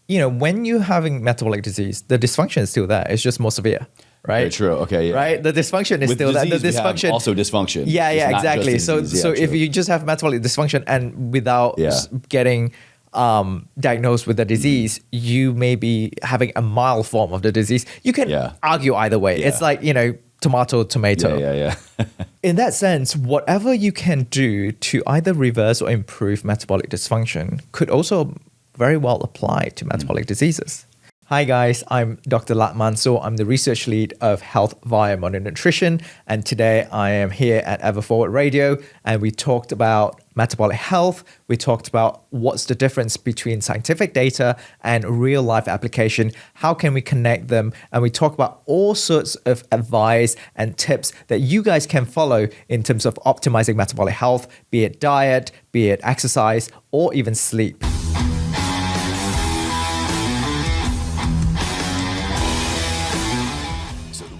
when you're having metabolic disease, the dysfunction is still there. It's just more severe, right? Very true. Okay. Yeah. Right? The dysfunction is still there. The dysfunction. Also dysfunction. Yeah, It's not exactly. just a disease. So Yeah, if true. you just have metabolic dysfunction and without getting diagnosed with the disease, you may be having a mild form of the disease. You can argue either way. Yeah. It's like, tomato. Yeah. In that sense, whatever you can do to either reverse or improve metabolic dysfunction could also very well apply to metabolic diseases. Hi guys, I'm Dr. Latt Mansor. I'm the research lead of Health via Modern Nutrition, and today I am here at EverForward Radio, and we talked about metabolic health. We talked about what's the difference between scientific data and real life application. How can we connect them? And we talk about all sorts of advice and tips that you guys can follow in terms of optimizing metabolic health, be it diet, be it exercise, or even sleep.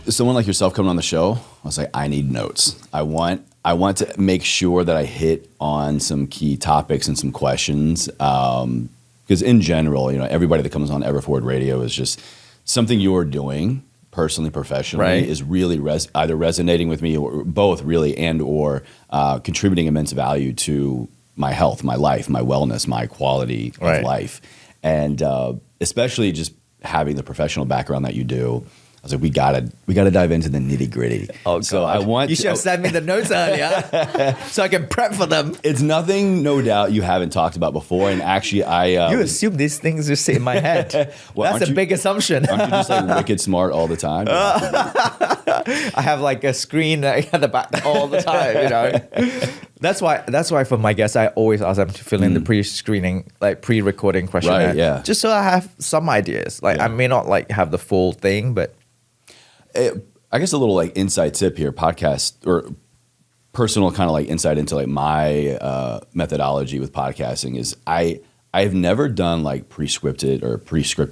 Someone like yourself coming on the show, I was like, I need notes. I want to make sure that I hit on some key topics and some questions. Because in general, everybody that comes on EverForward Radio is just something you're doing personally, professionally, is really either resonating with me or both really, and or contributing immense value to my health, my life, my wellness, my quality of life. And especially just having the professional background that you do. I was like, we gotta dive into the nitty gritty. Oh, so God. You should have sent me the notes earlier so I can prep for them. It's nothing, no doubt, you haven't talked about before. And actually, you assume these things just sit in my head. Well, that's a big assumption. Aren't you just like wicked smart all the time? I have like a screen at the back all the time. That's why for my guests, I always ask them to fill in the pre-screening, like pre-recording questionnaire. Right, yeah. Just so I have some ideas. Like I may not like have the full thing, but I guess a little like inside tip here, podcast or personal kind of like insight into like my methodology with podcasting is I've never done like prescripted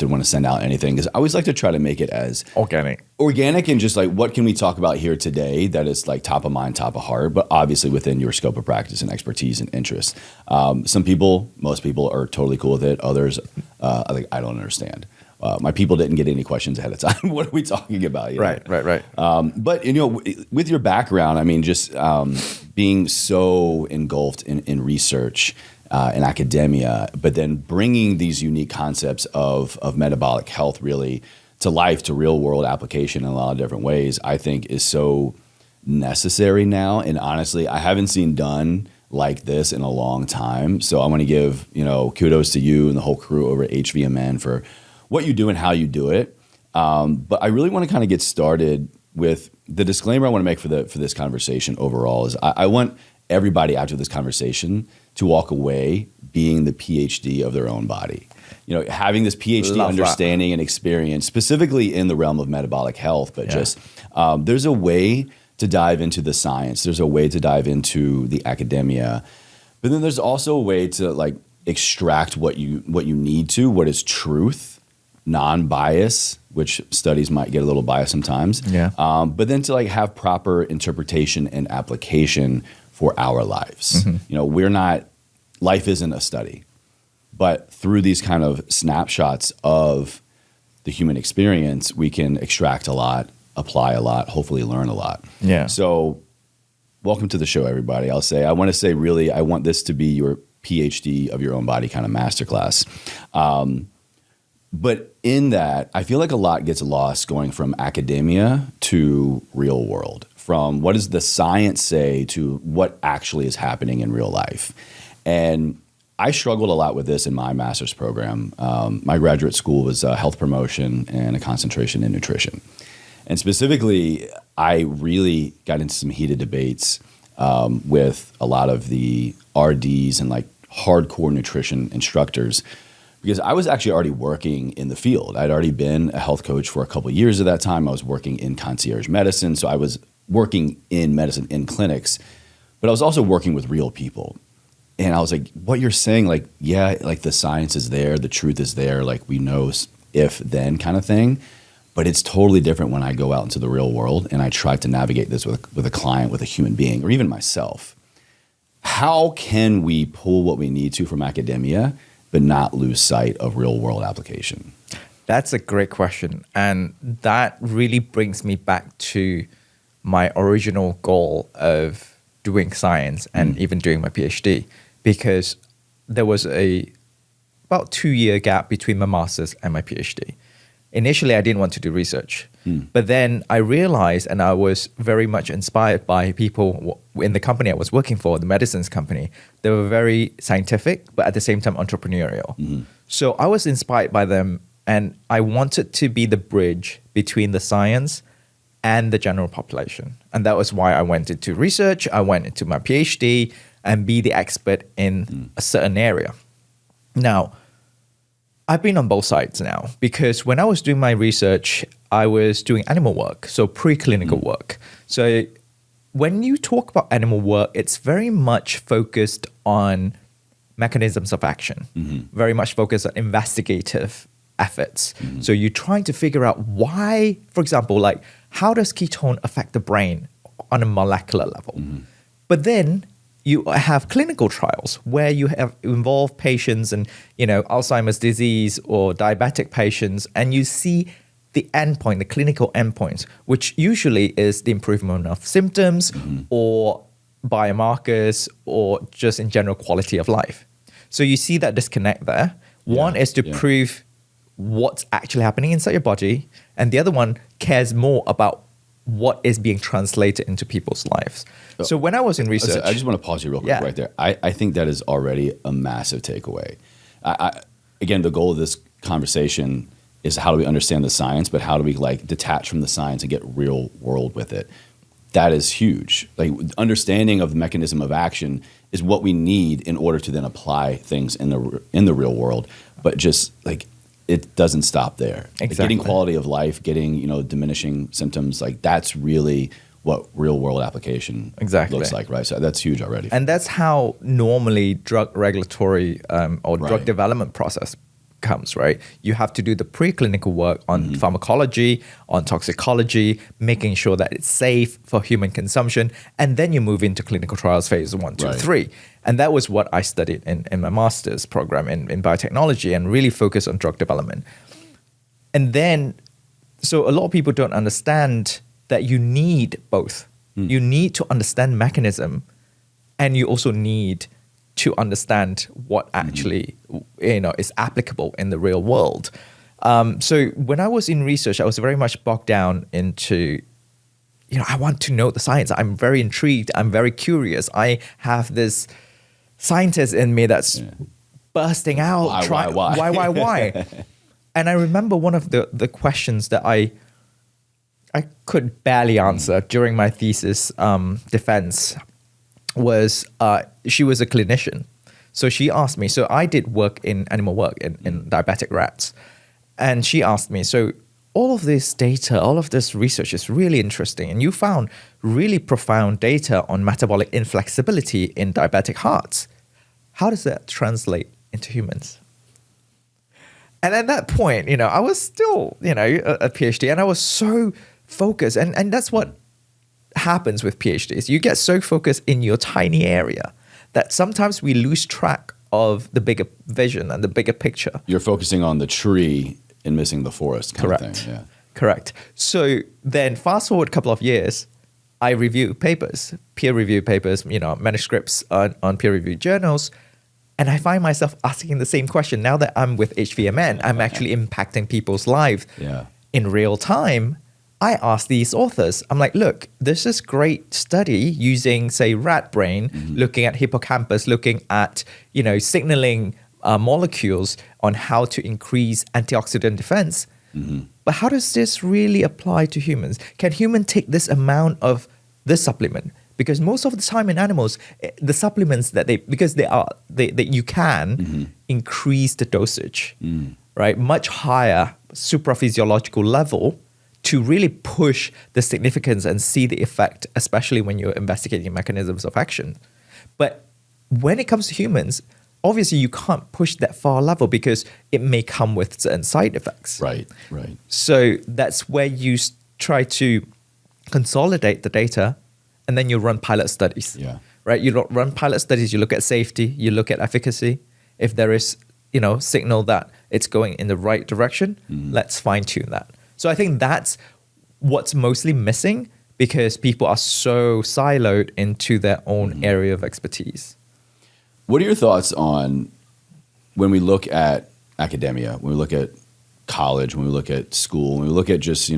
when to send out anything, because I always like to try to make it as organic and just like, what can we talk about here today that is like top of mind, top of heart, but obviously within your scope of practice and expertise and interest. Most people are totally cool with it. Others, I don't understand. My people didn't get any questions ahead of time. What are we talking about? Right. But with your background, I mean, just being so engulfed in research, in academia, but then bringing these unique concepts of metabolic health really to life, to real world application in a lot of different ways, I think is so necessary now. And honestly, I haven't seen done like this in a long time. So I want to give, kudos to you and the whole crew over at HVMN for what you do and how you do it. But I really want to kind of get started with the disclaimer I want to make for this conversation overall is I want everybody after this conversation to walk away being the PhD of their own body. Having this PhD understanding and experience, specifically in the realm of metabolic health, but just there's a way to dive into the science. There's a way to dive into the academia, but then there's also a way to like extract what you need to, what is truth, non-bias, which studies might get a little biased sometimes. But then to like have proper interpretation and application for our lives. Life isn't a study, but through these kind of snapshots of the human experience, we can extract a lot, apply a lot, hopefully learn a lot. So welcome to the show, everybody. I want to say really, I want this to be your PhD of your own body kind of masterclass. But in that, I feel like a lot gets lost going from academia to real world, from what does the science say to what actually is happening in real life. And I struggled a lot with this in my master's program. My graduate school was health promotion and a concentration in nutrition. And specifically, I really got into some heated debates with a lot of the RDs and like hardcore nutrition instructors, because I was actually already working in the field. I'd already been a health coach for a couple of years at that time. I was working in concierge medicine. So I was working in medicine in clinics, but I was also working with real people. And I was like, what you're saying, like, yeah, like the science is there, the truth is there, like we know if then kind of thing. But it's totally different when I go out into the real world and I try to navigate this with a client, with a human being, or even myself. How can we pull what we need to from academia, but not lose sight of real world application? That's a great question. And that really brings me back to my original goal of doing science and even doing my PhD, because there was about 2-year gap between my master's and my PhD. Initially, I didn't want to do research, but then I realized, and I was very much inspired by people in the company I was working for, the medicines company. They were very scientific, but at the same time entrepreneurial. So I was inspired by them, and I wanted to be the bridge between the science and the general population. And that was why I went into research, I went into my PhD, and be the expert in a certain area. Now, I've been on both sides now, because when I was doing my research, I was doing animal work, so preclinical work. So when you talk about animal work, it's very much focused on mechanisms of action, very much focused on investigative efforts. So you're trying to figure out why, for example, like how does ketone affect the brain on a molecular level? But then you have clinical trials where you have involved patients and, Alzheimer's disease or diabetic patients, and you see the endpoint, the clinical endpoints, which usually is the improvement of symptoms or biomarkers or just in general quality of life. So you see that disconnect there. One is to prove what's actually happening inside your body, and the other one cares more about what is being translated into people's lives. So when I was in research... I just want to pause you real quick right there. I think that is already a massive takeaway. Again, the goal of this conversation is how do we understand the science, but how do we detach from the science and get real world with it? That is huge. Understanding of the mechanism of action is what we need in order to then apply things in the real world. But just it doesn't stop there. Exactly. Getting quality of life, getting diminishing symptoms, that's really what real world application looks like, right? So that's huge already. And that's how normally drug regulatory or drug development process comes, right? You have to do the preclinical work on pharmacology, on toxicology, making sure that it's safe for human consumption, and then you move into clinical trials phase 1, 2, 3. And that was what I studied in my master's program in biotechnology, and really focused on drug development. And then, so a lot of people don't understand that you need both. You need to understand mechanism, and you also need to understand what actually is applicable in the real world. So when I was in research, I was very much bogged down into, I want to know the science. I'm very intrigued. I'm very curious. I have this scientist in me that's bursting out. Why? And I remember one of the questions that I could barely answer during my thesis defense was, she was a clinician. So she asked me, so I did work in animal work in diabetic rats. And she asked me, so all of this data, all of this research is really interesting. And you found really profound data on metabolic inflexibility in diabetic hearts. How does that translate into humans? And at that point, I was still, a PhD, and I was so focused. And that's what happens with PhDs. You get so focused in your tiny area that sometimes we lose track of the bigger vision and the bigger picture. You're focusing on the tree and missing the forest kind of thing. Yeah. Correct. So then fast forward a couple of years, I review papers, peer-reviewed papers, manuscripts on peer-reviewed journals, and I find myself asking the same question. Now that I'm with HVMN, I'm actually impacting people's lives in real time. I asked these authors, I'm like, look, there's this great study using, say, rat brain, looking at hippocampus, looking at, signaling molecules on how to increase antioxidant defense. But how does this really apply to humans? Can humans take this amount of this supplement? Because most of the time in animals, the supplements that you can increase the dosage, right? Much higher supraphysiological level to really push the significance and see the effect, especially when you're investigating mechanisms of action. But when it comes to humans, obviously you can't push that far level because it may come with certain side effects. Right. So that's where you try to consolidate the data, and then you run pilot studies. Right? You run pilot studies, you look at safety, you look at efficacy. If there is, signal that it's going in the right direction. Let's fine tune that. So I think that's what's mostly missing because people are so siloed into their own area of expertise. What are your thoughts on when we look at academia, when we look at college, when we look at school, when we look at just,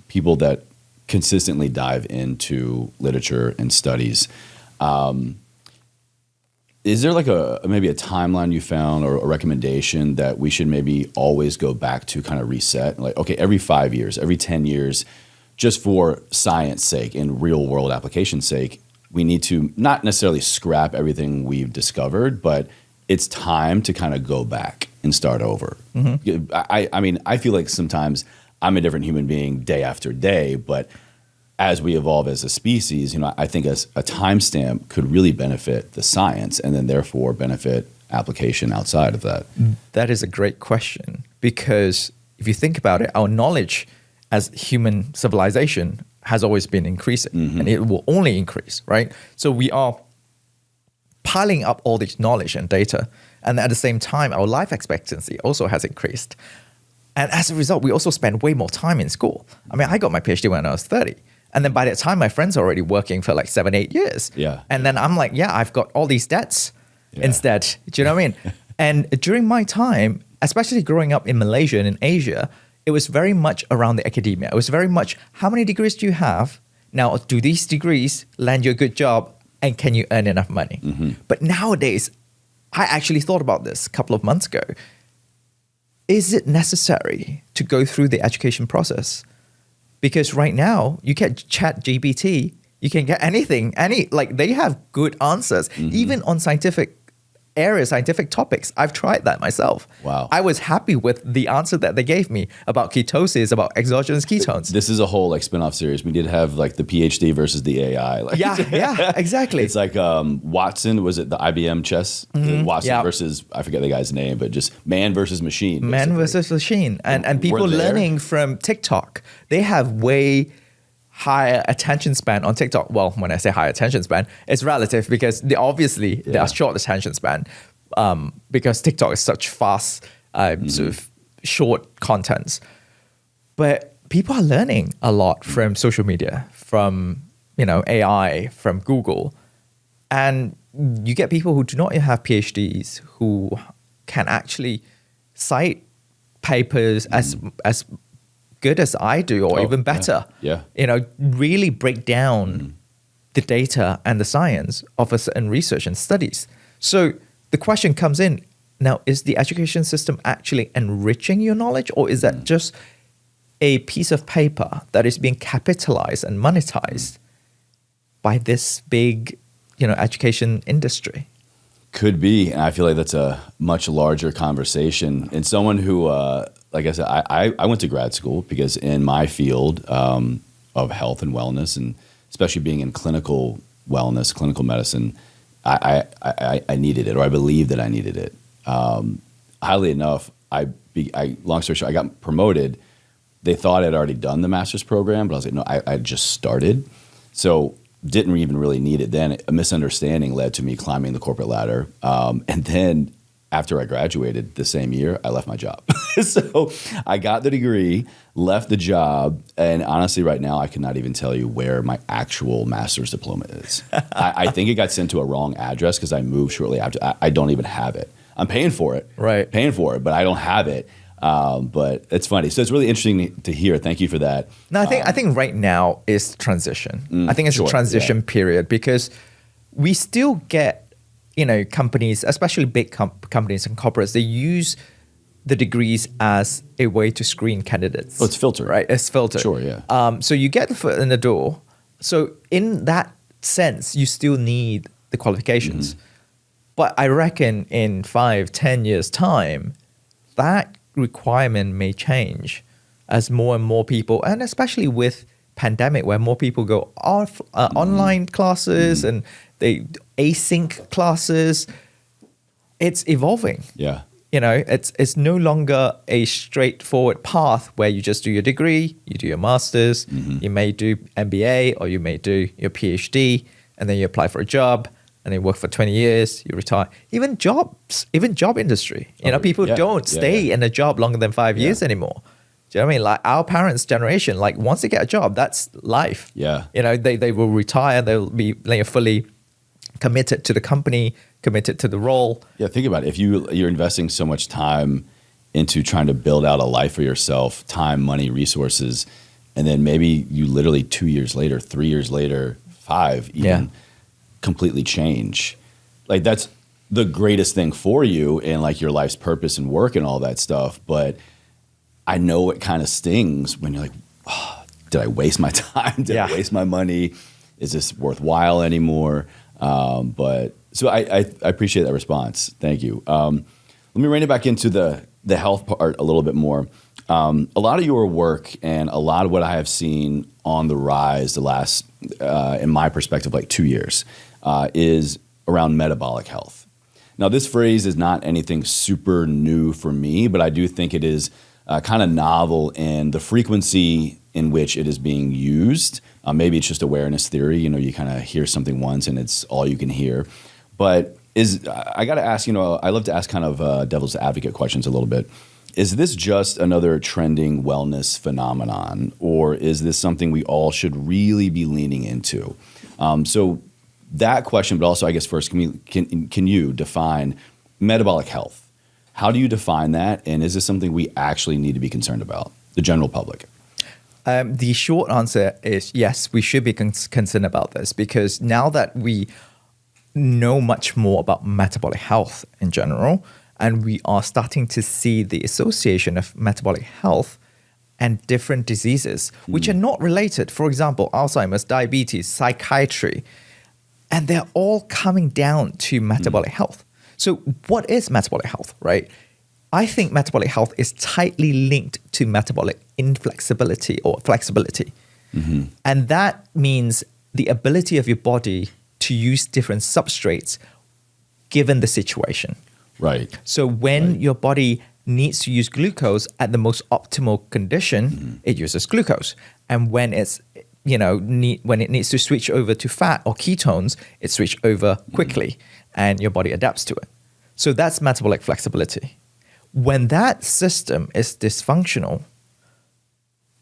people that consistently dive into literature and studies? Is there like maybe a timeline you found or a recommendation that we should maybe always go back to kind of reset? Like, okay, every 5 years, every 10 years, just for science sake and real world application sake, we need to not necessarily scrap everything we've discovered, but it's time to kind of go back and start over. I mean, I feel like sometimes I'm a different human being day after day, but as we evolve as a species, I think as a timestamp could really benefit the science and then therefore benefit application outside of that. That is a great question because if you think about it, our knowledge as human civilization has always been increasing and it will only increase, right? So we are piling up all this knowledge and data. And at the same time, our life expectancy also has increased. And as a result, we also spend way more time in school. I mean, I got my PhD when I was 30. And then by that time, my friends are already working for like 7-8 years. Yeah. And then I'm like, I've got all these debts instead. Do you know what I mean? And during my time, especially growing up in Malaysia and in Asia, it was very much around the academia. It was very much, how many degrees do you have? Now, do these degrees land you a good job? And can you earn enough money? But nowadays, I actually thought about this a couple of months ago. Is it necessary to go through the education process? Because right now, you can chat GPT, you can get anything, they have good answers, even on scientific areas, scientific topics. I've tried that myself. Wow. I was happy with the answer that they gave me about ketosis, about exogenous ketones. This is a whole spin-off series. We did have the PhD versus the AI. Yeah, exactly. It's like Watson, was it the IBM chess? Watson versus, I forget the guy's name, but just man versus machine. Basically. Man versus machine. And people learning from TikTok, they have way higher attention span on TikTok. Well, when I say higher attention span, it's relative because they are short attention span because TikTok is such fast, sort of short contents. But people are learning a lot from social media, from AI, from Google, and you get people who do not have PhDs who can actually cite papers as good as I do or even better. Yeah. Really break down the data and the science of a certain research and studies. So the question comes in now, is the education system actually enriching your knowledge, or is that just a piece of paper that is being capitalized and monetized by this big education industry? Could be, and I feel like that's a much larger conversation. And someone who, like I said, I went to grad school because in my field of health and wellness, and especially being in clinical wellness, clinical medicine, I needed it, or I believed that I needed it. Highly enough, long story short, I got promoted. They thought I'd already done the master's program, but I was like, no, I just started. So didn't even really need it then. A misunderstanding led to me climbing the corporate ladder. And then after I graduated the same year, I left my job. So I got the degree, left the job, and honestly right now I cannot even tell you where my actual master's diploma is. I think it got sent to a wrong address because I moved shortly after. I don't even have it. I'm paying for it. Right. Paying for it, but I don't have it. But it's funny. So it's really interesting to hear. Thank you for that. No, I think right now is transition. I think it's a transition period because we still get, companies, especially big companies and corporates, they use the degrees as a way to screen candidates. Oh, it's filtered. Right? It's filtered. Sure, yeah. So you get the foot in the door. So in that sense, you still need the qualifications. But I reckon in 5-10 years' time, that requirement may change as more and more people, and especially with pandemic where more people go off online classes and they async classes, it's evolving. Yeah. It's no longer a straightforward path where you just do your degree, you do your master's, you may do MBA or you may do your PhD, and then you apply for a job, and you work for 20 years, you retire. Even job industry. People don't stay in a job longer than 5 years anymore. Do you know what I mean? Like our parents' generation, like once they get a job, that's life. Yeah. They will retire. They'll be fully committed to the company, committed to the role. Yeah, think about it. If you're investing so much time into trying to build out a life for yourself, time, money, resources, and then maybe you literally 2 years later, 3 years later, 5 even completely change. Like that's the greatest thing for you and like your life's purpose and work and all that stuff. But I know it kind of stings when you're like, oh, did I waste my time? Did I waste my money? Is this worthwhile anymore? But so I appreciate that response. Thank you. Let me rein it back into the health part a little bit more. A lot of your work and a lot of what I have seen on the rise the last, in my perspective, like 2 years, is around metabolic health. Now, this phrase is not anything super new for me, but I do think it is kind of novel in the frequency in which it is being used. Maybe it's just awareness theory. You kind of hear something once and it's all you can hear. But I got to ask, I love to ask kind of devil's advocate questions a little bit. Is this just another trending wellness phenomenon, or is this something we all should really be leaning into? So that question, but also I guess first, can you define metabolic health? How do you define that? And is this something we actually need to be concerned about, the general public? The short answer is yes, we should be concerned about this, because now that we know much more about metabolic health in general, and we are starting to see the association of metabolic health and different diseases, which are not related. For example, Alzheimer's, diabetes, psychiatry, and they're all coming down to metabolic health. So what is metabolic health, right? I think metabolic health is tightly linked to metabolic inflexibility or flexibility. And that means the ability of your body to use different substrates given the situation. Right. So when your body needs to use glucose at the most optimal condition, it uses glucose. And when it's when it needs to switch over to fat or ketones, it switches over quickly and your body adapts to it. So that's metabolic flexibility. When that system is dysfunctional,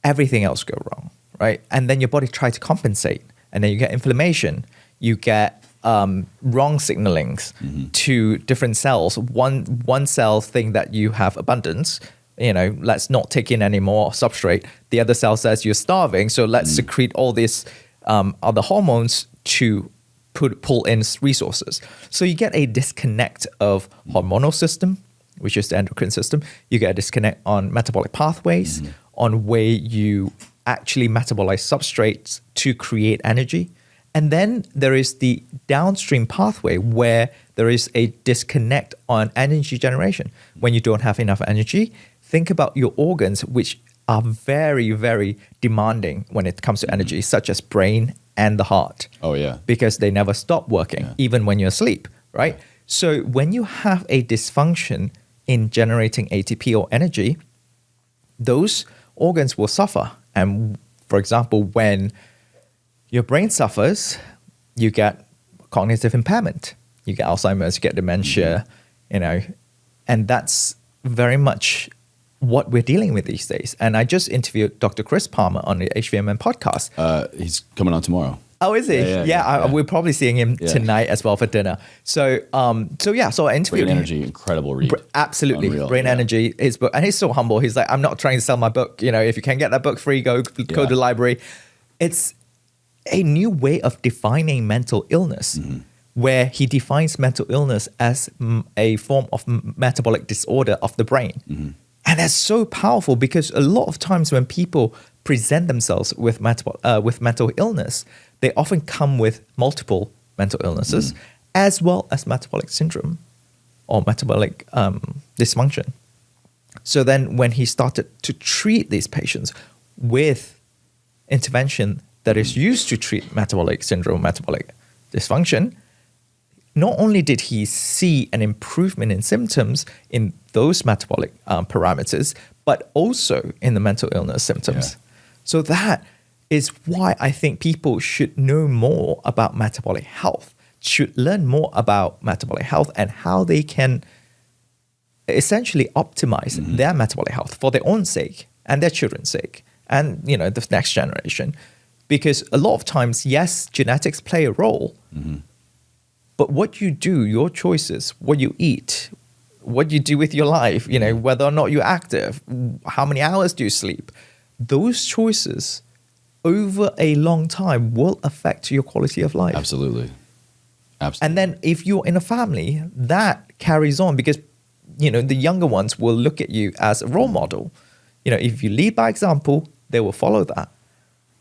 everything else goes wrong, right? And then your body tries to compensate, and then you get inflammation, you get wrong signalings to different cells. One cell think that you have abundance, let's not take in any more substrate. The other cell says you're starving, so let's secrete all these other hormones to pull in resources. So you get a disconnect of hormonal system, which is the endocrine system. You get a disconnect on metabolic pathways, on where you actually metabolize substrates to create energy. And then there is the downstream pathway where there is a disconnect on energy generation. When you don't have enough energy, think about your organs, which are very, very demanding when it comes to energy, such as brain and the heart. Oh, yeah. Because they never stop working, even when you're asleep, right? Yeah. So when you have a dysfunction in generating ATP or energy, those organs will suffer. And for example, when your brain suffers, you get cognitive impairment, you get Alzheimer's, you get dementia, and that's very much what we're dealing with these days. And I just interviewed Dr. Chris Palmer on the HVMN podcast. He's coming on tomorrow. Oh, is he? Yeah. We're probably seeing him tonight as well for dinner. So I interviewed Brain him. Energy, incredible read. Absolutely. Unreal. Brain Energy, his book. And he's so humble. He's like, I'm not trying to sell my book. If you can get that book free, go to the library. It's a new way of defining mental illness, where he defines mental illness as a form of metabolic disorder of the brain. And that's so powerful, because a lot of times when people present themselves with mental illness, they often come with multiple mental illnesses, as well as metabolic syndrome or metabolic dysfunction. So then when he started to treat these patients with intervention that is used to treat metabolic syndrome, metabolic dysfunction, not only did he see an improvement in symptoms in those metabolic parameters, but also in the mental illness symptoms. So that is why I think people should know more about metabolic health should learn more about metabolic health and how they can essentially optimize their metabolic health for their own sake and their children's sake and, the next generation. Because a lot of times, yes, genetics play a role, but what you do, your choices, what you eat, what you do with your life, whether or not you're active, how many hours do you sleep, those choices over a long time will affect your quality of life. Absolutely. And then if you're in a family, that carries on because, the younger ones will look at you as a role model. If you lead by example, they will follow that.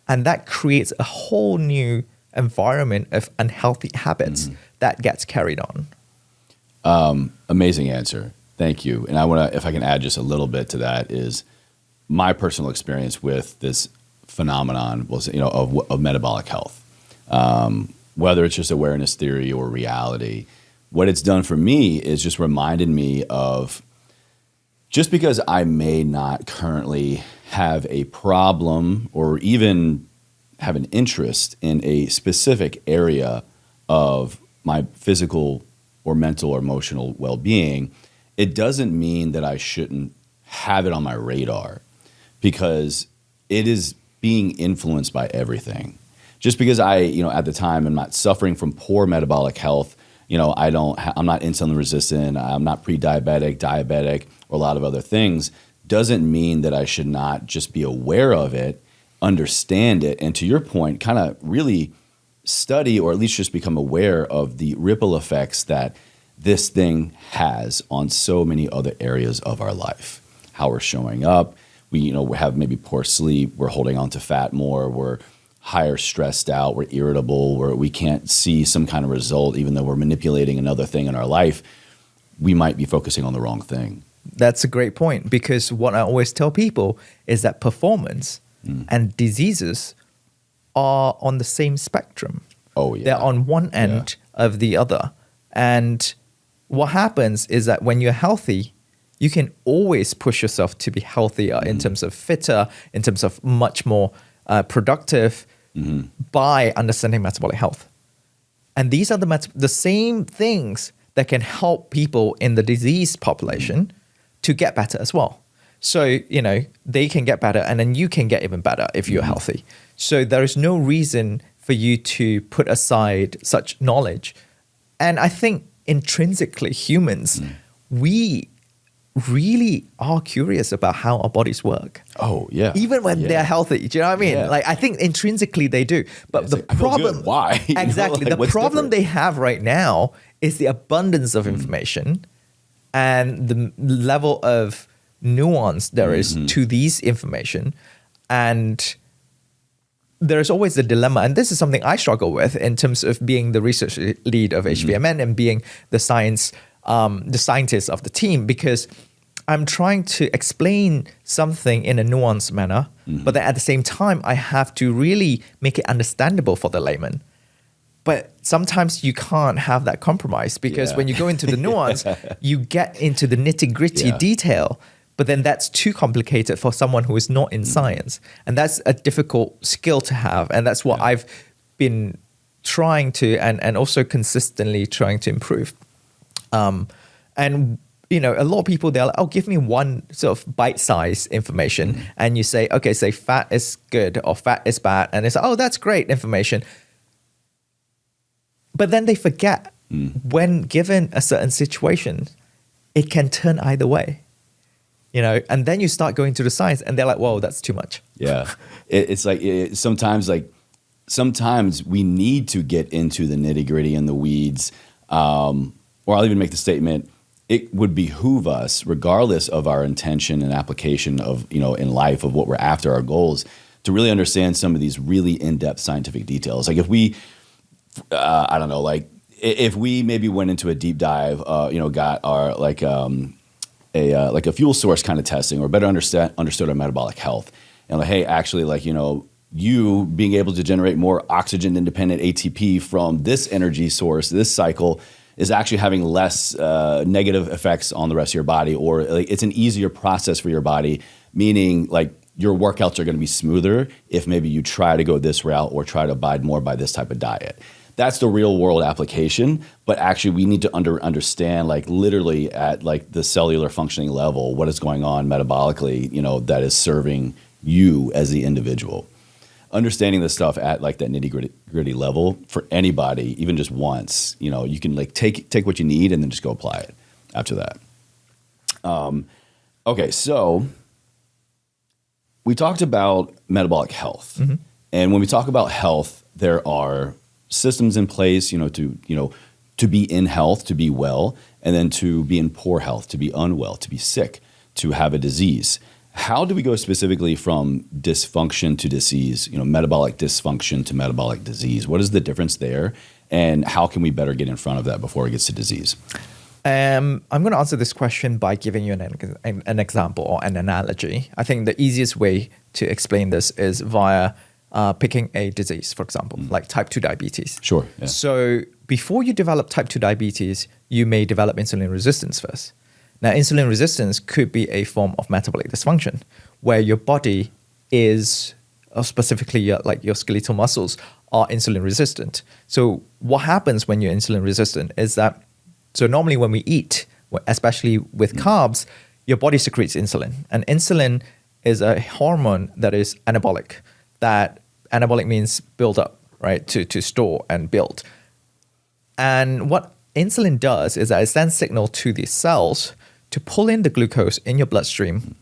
And that creates a whole new environment of unhealthy habits that gets carried on. Amazing answer. Thank you. And I want to, if I can add just a little bit to that, is my personal experience with this phenomenon was, of metabolic health. Whether it's just awareness theory or reality, what it's done for me is just reminded me of, just because I may not currently have a problem or even have an interest in a specific area of my physical or mental or emotional well-being, it doesn't mean that I shouldn't have it on my radar, because it is being influenced by everything. Just because I, at the time am not suffering from poor metabolic health, I'm not insulin resistant, I'm not pre-diabetic, diabetic, or a lot of other things, doesn't mean that I should not just be aware of it, understand it, and to your point, kind of really study, or at least just become aware of the ripple effects that this thing has on so many other areas of our life. How we're showing up, we have maybe poor sleep, we're holding on to fat more, we're higher stressed out, we're irritable, we can't see some kind of result, even though we're manipulating another thing in our life, we might be focusing on the wrong thing. That's a great point, because what I always tell people is that performance and diseases are on the same spectrum. Oh, yeah. They're on one end of the other. And what happens is that when you're healthy, you can always push yourself to be healthier in terms of fitter, in terms of much more productive by understanding metabolic health. And these are the same things that can help people in the disease population to get better as well. So, they can get better and then you can get even better if you're healthy. So there is no reason for you to put aside such knowledge. And I think intrinsically humans, we really are curious about how our bodies work. Oh, yeah. Even when they're healthy. Do you know what I mean? Yeah. Like, I think intrinsically they do. But the problem... Why? Exactly. The problem they have right now is the abundance of information and the level of nuance there is to these information. And there's always the dilemma, and this is something I struggle with in terms of being the research lead of HVMN and being the scientist of the team, because I'm trying to explain something in a nuanced manner, but then at the same time, I have to really make it understandable for the layman. But sometimes you can't have that compromise, because when you go into the nuance, you get into the nitty-gritty detail, but then that's too complicated for someone who is not in science. And that's a difficult skill to have. And that's what I've been trying to, and also consistently trying to improve. And, a lot of people, they're like, oh, give me one sort of bite-sized information. And you say, okay, say fat is good or fat is bad. And it's like, oh, that's great information. But then they forget when given a certain situation, it can turn either way. And then you start going to the science and they're like, whoa, that's too much. Yeah. It's like sometimes we need to get into the nitty gritty and the weeds. Or I'll even make the statement, it would behoove us, regardless of our intention and application of, in life of what we're after, our goals, to really understand some of these really in-depth scientific details. Like if we, I don't know, like if we maybe went into a deep dive, got our like a fuel source kind of testing, or better understood our metabolic health, and like, hey, actually, like, you being able to generate more oxygen independent ATP from this energy source, this cycle, is actually having less negative effects on the rest of your body, or like, it's an easier process for your body, meaning like your workouts are going to be smoother if maybe you try to go this route or try to abide more by this type of diet. that's the real world application. But actually, we need to understand, like literally at like the cellular functioning level, what is going on metabolically, that is serving you as the individual. Understanding this stuff at like that nitty-gritty level for anybody, even just once, you can like take what you need and then just go apply it after that. Okay, so we talked about metabolic health. Mm-hmm. And when we talk about health, there are systems in place, to be in health, to be well, and then to be in poor health, to be unwell, to be sick, to have a disease. How do we go specifically from dysfunction to disease, metabolic dysfunction to metabolic disease? What is the difference there? And how can we better get in front of that before it gets to disease? I'm going to answer this question by giving you an example or an analogy. I think the easiest way to explain this is via picking a disease, for example, like type 2 diabetes. Sure. Yeah. So before you develop type 2 diabetes, you may develop insulin resistance first. Now, insulin resistance could be a form of metabolic dysfunction where your body is, or specifically your skeletal muscles, are insulin resistant. So what happens when you're insulin resistant is that, so normally when we eat, especially with carbs, your body secretes insulin. And insulin is a hormone that is anabolic. That anabolic means build up, right? To store and build. And what insulin does is that it sends signal to the cells to pull in the glucose in your bloodstream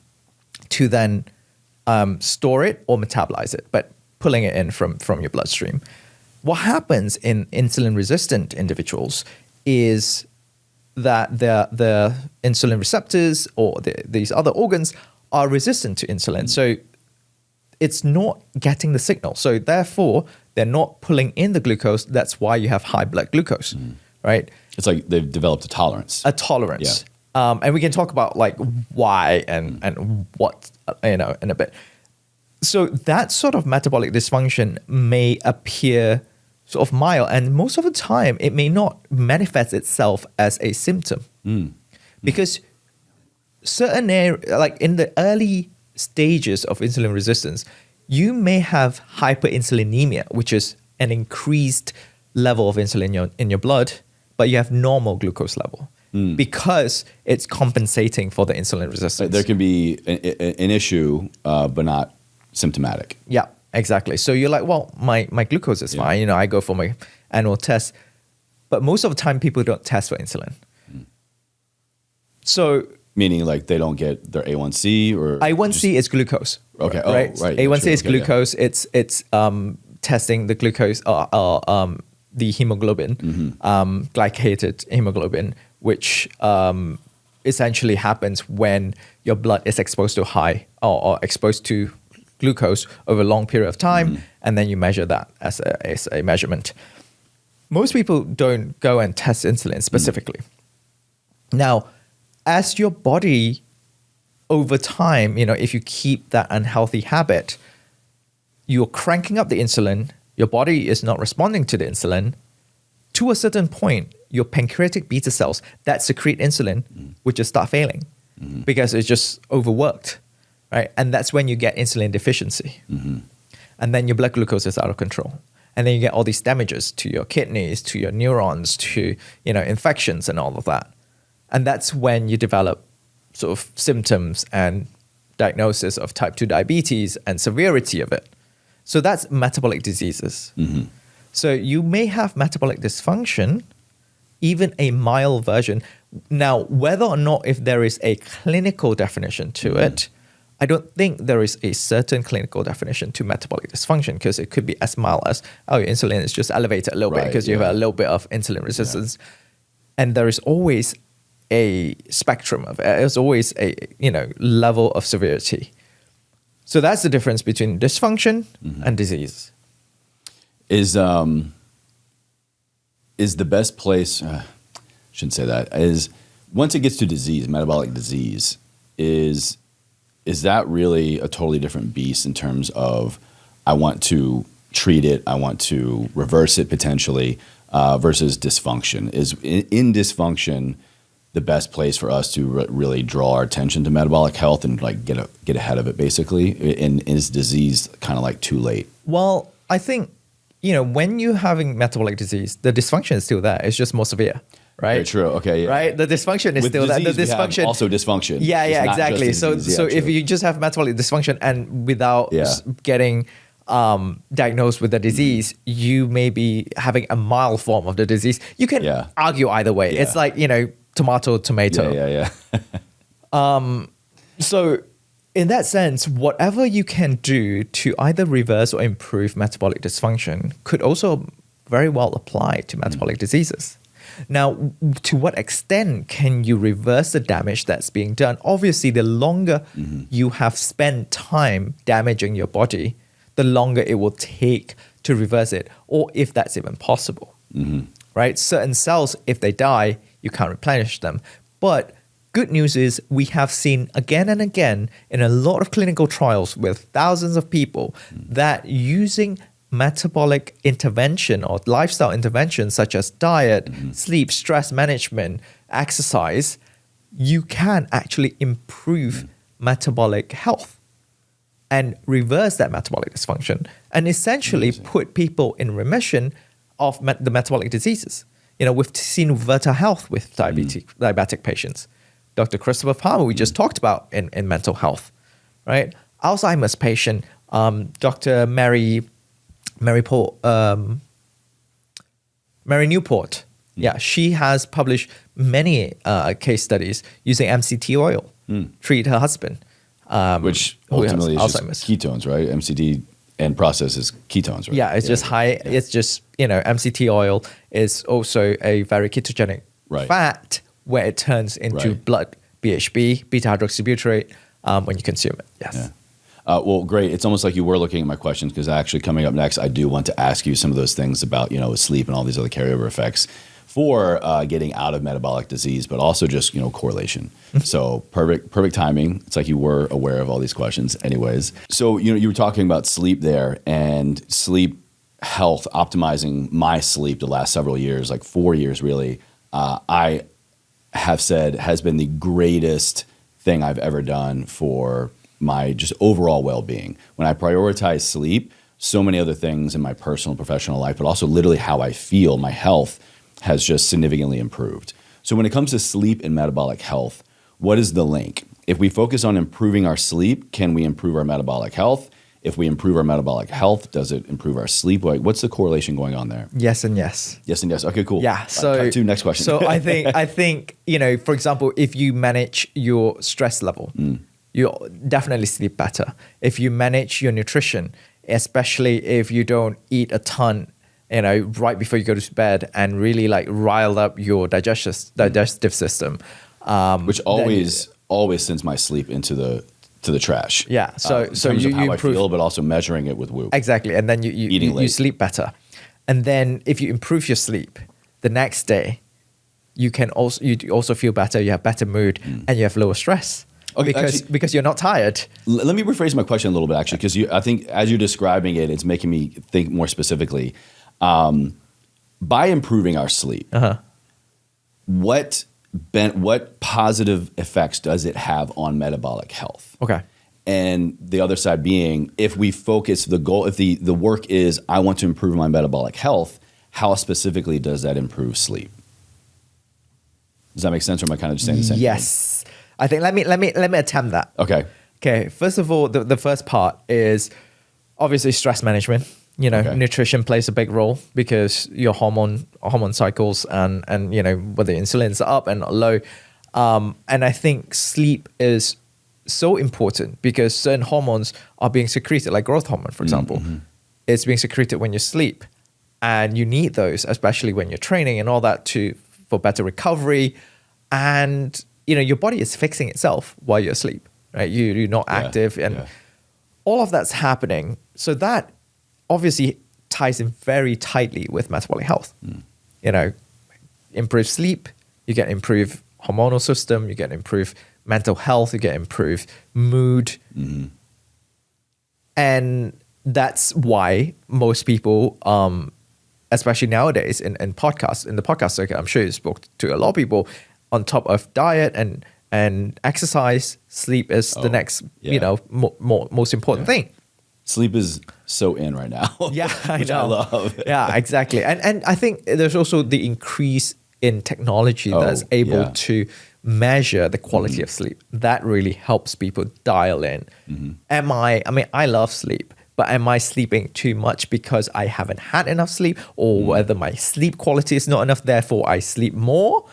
to then store it or metabolize it, but pulling it in from your bloodstream. What happens in insulin-resistant individuals is that the insulin receptors or these other organs are resistant to insulin. So it's not getting the signal. So therefore, they're not pulling in the glucose. That's why you have high blood glucose, right? It's like they've developed a tolerance. Yeah. And we can talk about like why and what, in a bit. So that sort of metabolic dysfunction may appear sort of mild, and most of the time it may not manifest itself as a symptom because certain like in the early stages of insulin resistance, you may have hyperinsulinemia, which is an increased level of insulin in your blood, but you have normal glucose level because it's compensating for the insulin resistance. There can be an issue, but not symptomatic. Yeah, exactly. So you're like, well, my glucose is fine. I go for my annual test, but most of the time people don't test for insulin. So meaning like they don't get their A1C or A1C is glucose. Okay. Right. Oh, right. A1C is okay, glucose. Yeah. It's testing the glucose the hemoglobin, glycated hemoglobin, which essentially happens when your blood is exposed to high or exposed to glucose over a long period of time, and then you measure that as a measurement. Most people don't go and test insulin specifically. Now, as your body over time, if you keep that unhealthy habit, you're cranking up the insulin, your body is not responding to the insulin. To a certain point, your pancreatic beta cells that secrete insulin would just start failing because it's just overworked, right? And that's when you get insulin deficiency. And then your blood glucose is out of control. And then you get all these damages to your kidneys, to your neurons, to infections and all of that. And that's when you develop sort of symptoms and diagnosis of type 2 diabetes and severity of it. So that's metabolic diseases. So you may have metabolic dysfunction, even a mild version. Now, whether or not if there is a clinical definition to it, I don't think there is a certain clinical definition to metabolic dysfunction because it could be as mild as, your insulin is just elevated a little bit because you have a little bit of insulin resistance. And there is always a spectrum of it. There's always a level of severity. So that's the difference between dysfunction and disease. Is the best place, shouldn't say that, is once it gets to disease, metabolic disease, is that really a totally different beast in terms of I want to treat it, I want to reverse it potentially, versus dysfunction? Is in dysfunction the best place for us to really draw our attention to metabolic health and like get ahead of it basically? And is disease kind of like too late? Well, I think when you're having metabolic disease, the dysfunction is still there. It's just more severe, right? Very true. Okay. Yeah. Right? The dysfunction is With still there. The disease, we have dysfunction. also dysfunction. Yeah, It's yeah, not just exactly. disease. So Yeah, if true. you just have metabolic dysfunction and without getting diagnosed with the disease, you may be having a mild form of the disease. You can argue either way. Yeah. It's like, tomato. Yeah. So in that sense, whatever you can do to either reverse or improve metabolic dysfunction could also very well apply to metabolic diseases. Now, to what extent can you reverse the damage that's being done? Obviously, the longer you have spent time damaging your body, the longer it will take to reverse it, or if that's even possible, right? Certain cells, if they die, you can't replenish them. But good news is we have seen again and again in a lot of clinical trials with thousands of people that using metabolic intervention or lifestyle interventions such as diet, sleep, stress management, exercise, you can actually improve metabolic health and reverse that metabolic dysfunction and essentially put people in remission of the metabolic diseases. We've seen Verta Health with diabetic patients. Dr. Christopher Palmer, we just talked about in mental health, right? Alzheimer's patient, Dr. Mary Newport. Yeah, she has published many case studies using MCT oil treat her husband. Which ultimately is just ketones, right? MCT end process is ketones, right? Yeah, it's just high. Yeah. It's just, MCT oil is also a very ketogenic fat where it turns into blood BHB, beta-hydroxybutyrate, when you consume it. Yes. Yeah. Well, great. It's almost like you were looking at my questions because actually coming up next, I do want to ask you some of those things about, sleep and all these other carryover effects for getting out of metabolic disease, but also just, correlation. So perfect timing. It's like you were aware of all these questions anyways. So, you were talking about sleep there and sleep health, optimizing my sleep the last several years, like 4 years really. I have said has been the greatest thing I've ever done for my just overall well-being. When I prioritize sleep, so many other things in my personal and professional life, but also literally how I feel, my health has just significantly improved. So when it comes to sleep and metabolic health, what is the link? If we focus on improving our sleep, can we improve our metabolic health? If we improve our metabolic health, does it improve our sleep? Like, what's the correlation going on there? Yes and yes. Yes and yes. Okay, cool. Yeah. So next question. So I think for example, if you manage your stress level, you definitely sleep better. If you manage your nutrition, especially if you don't eat a ton, right before you go to bed and really like rile up your digestive system, which always sends my sleep into the trash. Yeah. So in terms you of how improve, I feel, but also measuring it with Whoop. Exactly, and then you sleep better, and then if you improve your sleep, the next day, you also feel better. You have better mood, and you have lower stress. Okay, because you're not tired. Let me rephrase my question a little bit, actually, because I think as you're describing it, it's making me think more specifically. By improving our sleep, what positive effects does it have on metabolic health? Okay. And the other side being, if we focus the goal, if the work is I want to improve my metabolic health, how specifically does that improve sleep? Does that make sense, or am I kind of just saying the same thing? Yes. I think let me attempt that. Okay. First of all, the first part is obviously stress management. Nutrition plays a big role because your hormone cycles and whether insulin's up and low. And I think sleep is so important because certain hormones are being secreted, like growth hormone, for example. It's being secreted when you sleep. And you need those, especially when you're training and all that for better recovery. And your body is fixing itself while you're asleep, right? You're not active and all of that's happening. So that obviously ties in very tightly with metabolic health. Improve sleep, you get improved hormonal system, you get improved mental health, you get improved mood. And that's why most people, especially nowadays in podcasts, in the podcast circuit, I'm sure you spoke to a lot of people, on top of diet and exercise, sleep is the next, most important thing. Sleep is so in right now. Yeah, I which know. I love. Yeah, exactly. And I think there's also the increase in technology that's able to measure the quality of sleep. That really helps people dial in. I mean, I love sleep, but am I sleeping too much because I haven't had enough sleep, or whether my sleep quality is not enough, therefore I sleep more?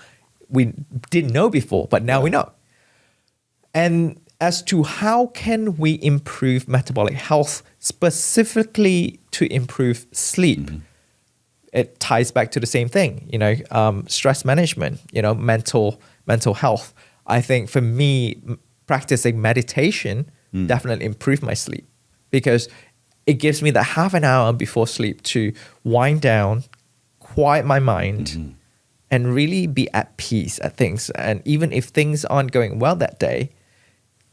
We didn't know before, but now we know. And as to how can we improve metabolic health, specifically to improve sleep, it ties back to the same thing, stress management, mental health. I think for me, practicing meditation definitely improved my sleep, because it gives me that half an hour before sleep to wind down, quiet my mind, and really be at peace at things. And even if things aren't going well that day,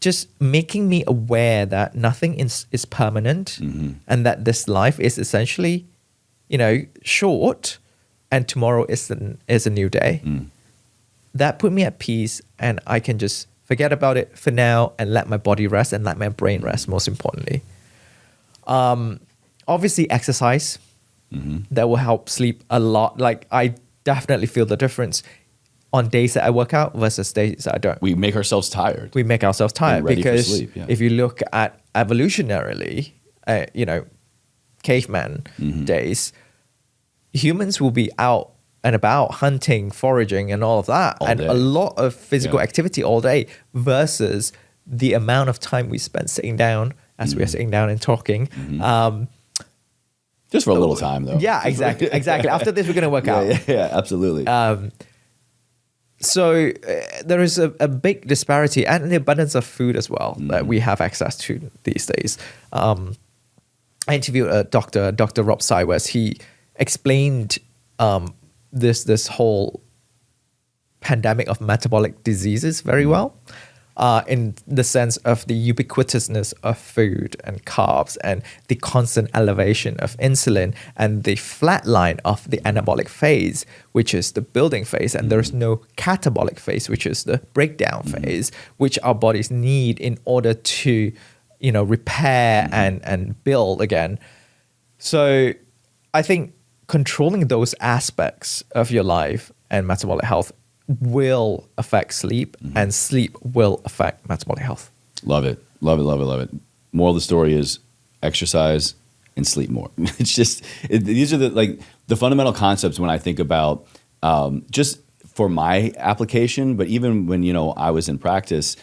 just making me aware that nothing is permanent, and that this life is essentially, short, and tomorrow is a new day. That put me at peace, and I can just forget about it for now and let my body rest and let my brain rest, most importantly. Obviously, exercise, that will help sleep a lot. Like, I definitely feel the difference on days that I work out versus days that I don't. We make ourselves tired. Because if you look at evolutionarily, caveman days, humans will be out and about hunting, foraging, and all of that, all and day. A lot of physical activity all day versus the amount of time we spend sitting down as we are sitting down and talking. Just for a little time, though. Yeah, exactly. After this, we're going to work out. Yeah, absolutely. So there is a big disparity, and the abundance of food as well that we have access to these days. I interviewed a doctor, Dr. Rob Cywes. He explained this whole pandemic of metabolic diseases very well, in the sense of the ubiquitousness of food and carbs, and the constant elevation of insulin, and the flat line of the anabolic phase, which is the building phase, and there's no catabolic phase, which is the breakdown phase, which our bodies need in order to repair and build again. So I think controlling those aspects of your life and metabolic health will affect sleep, and sleep will affect metabolic health. Love it. Moral of the story is exercise and sleep more. It's just, these are the fundamental concepts when I think about, just for my application, but even when, I was in practice,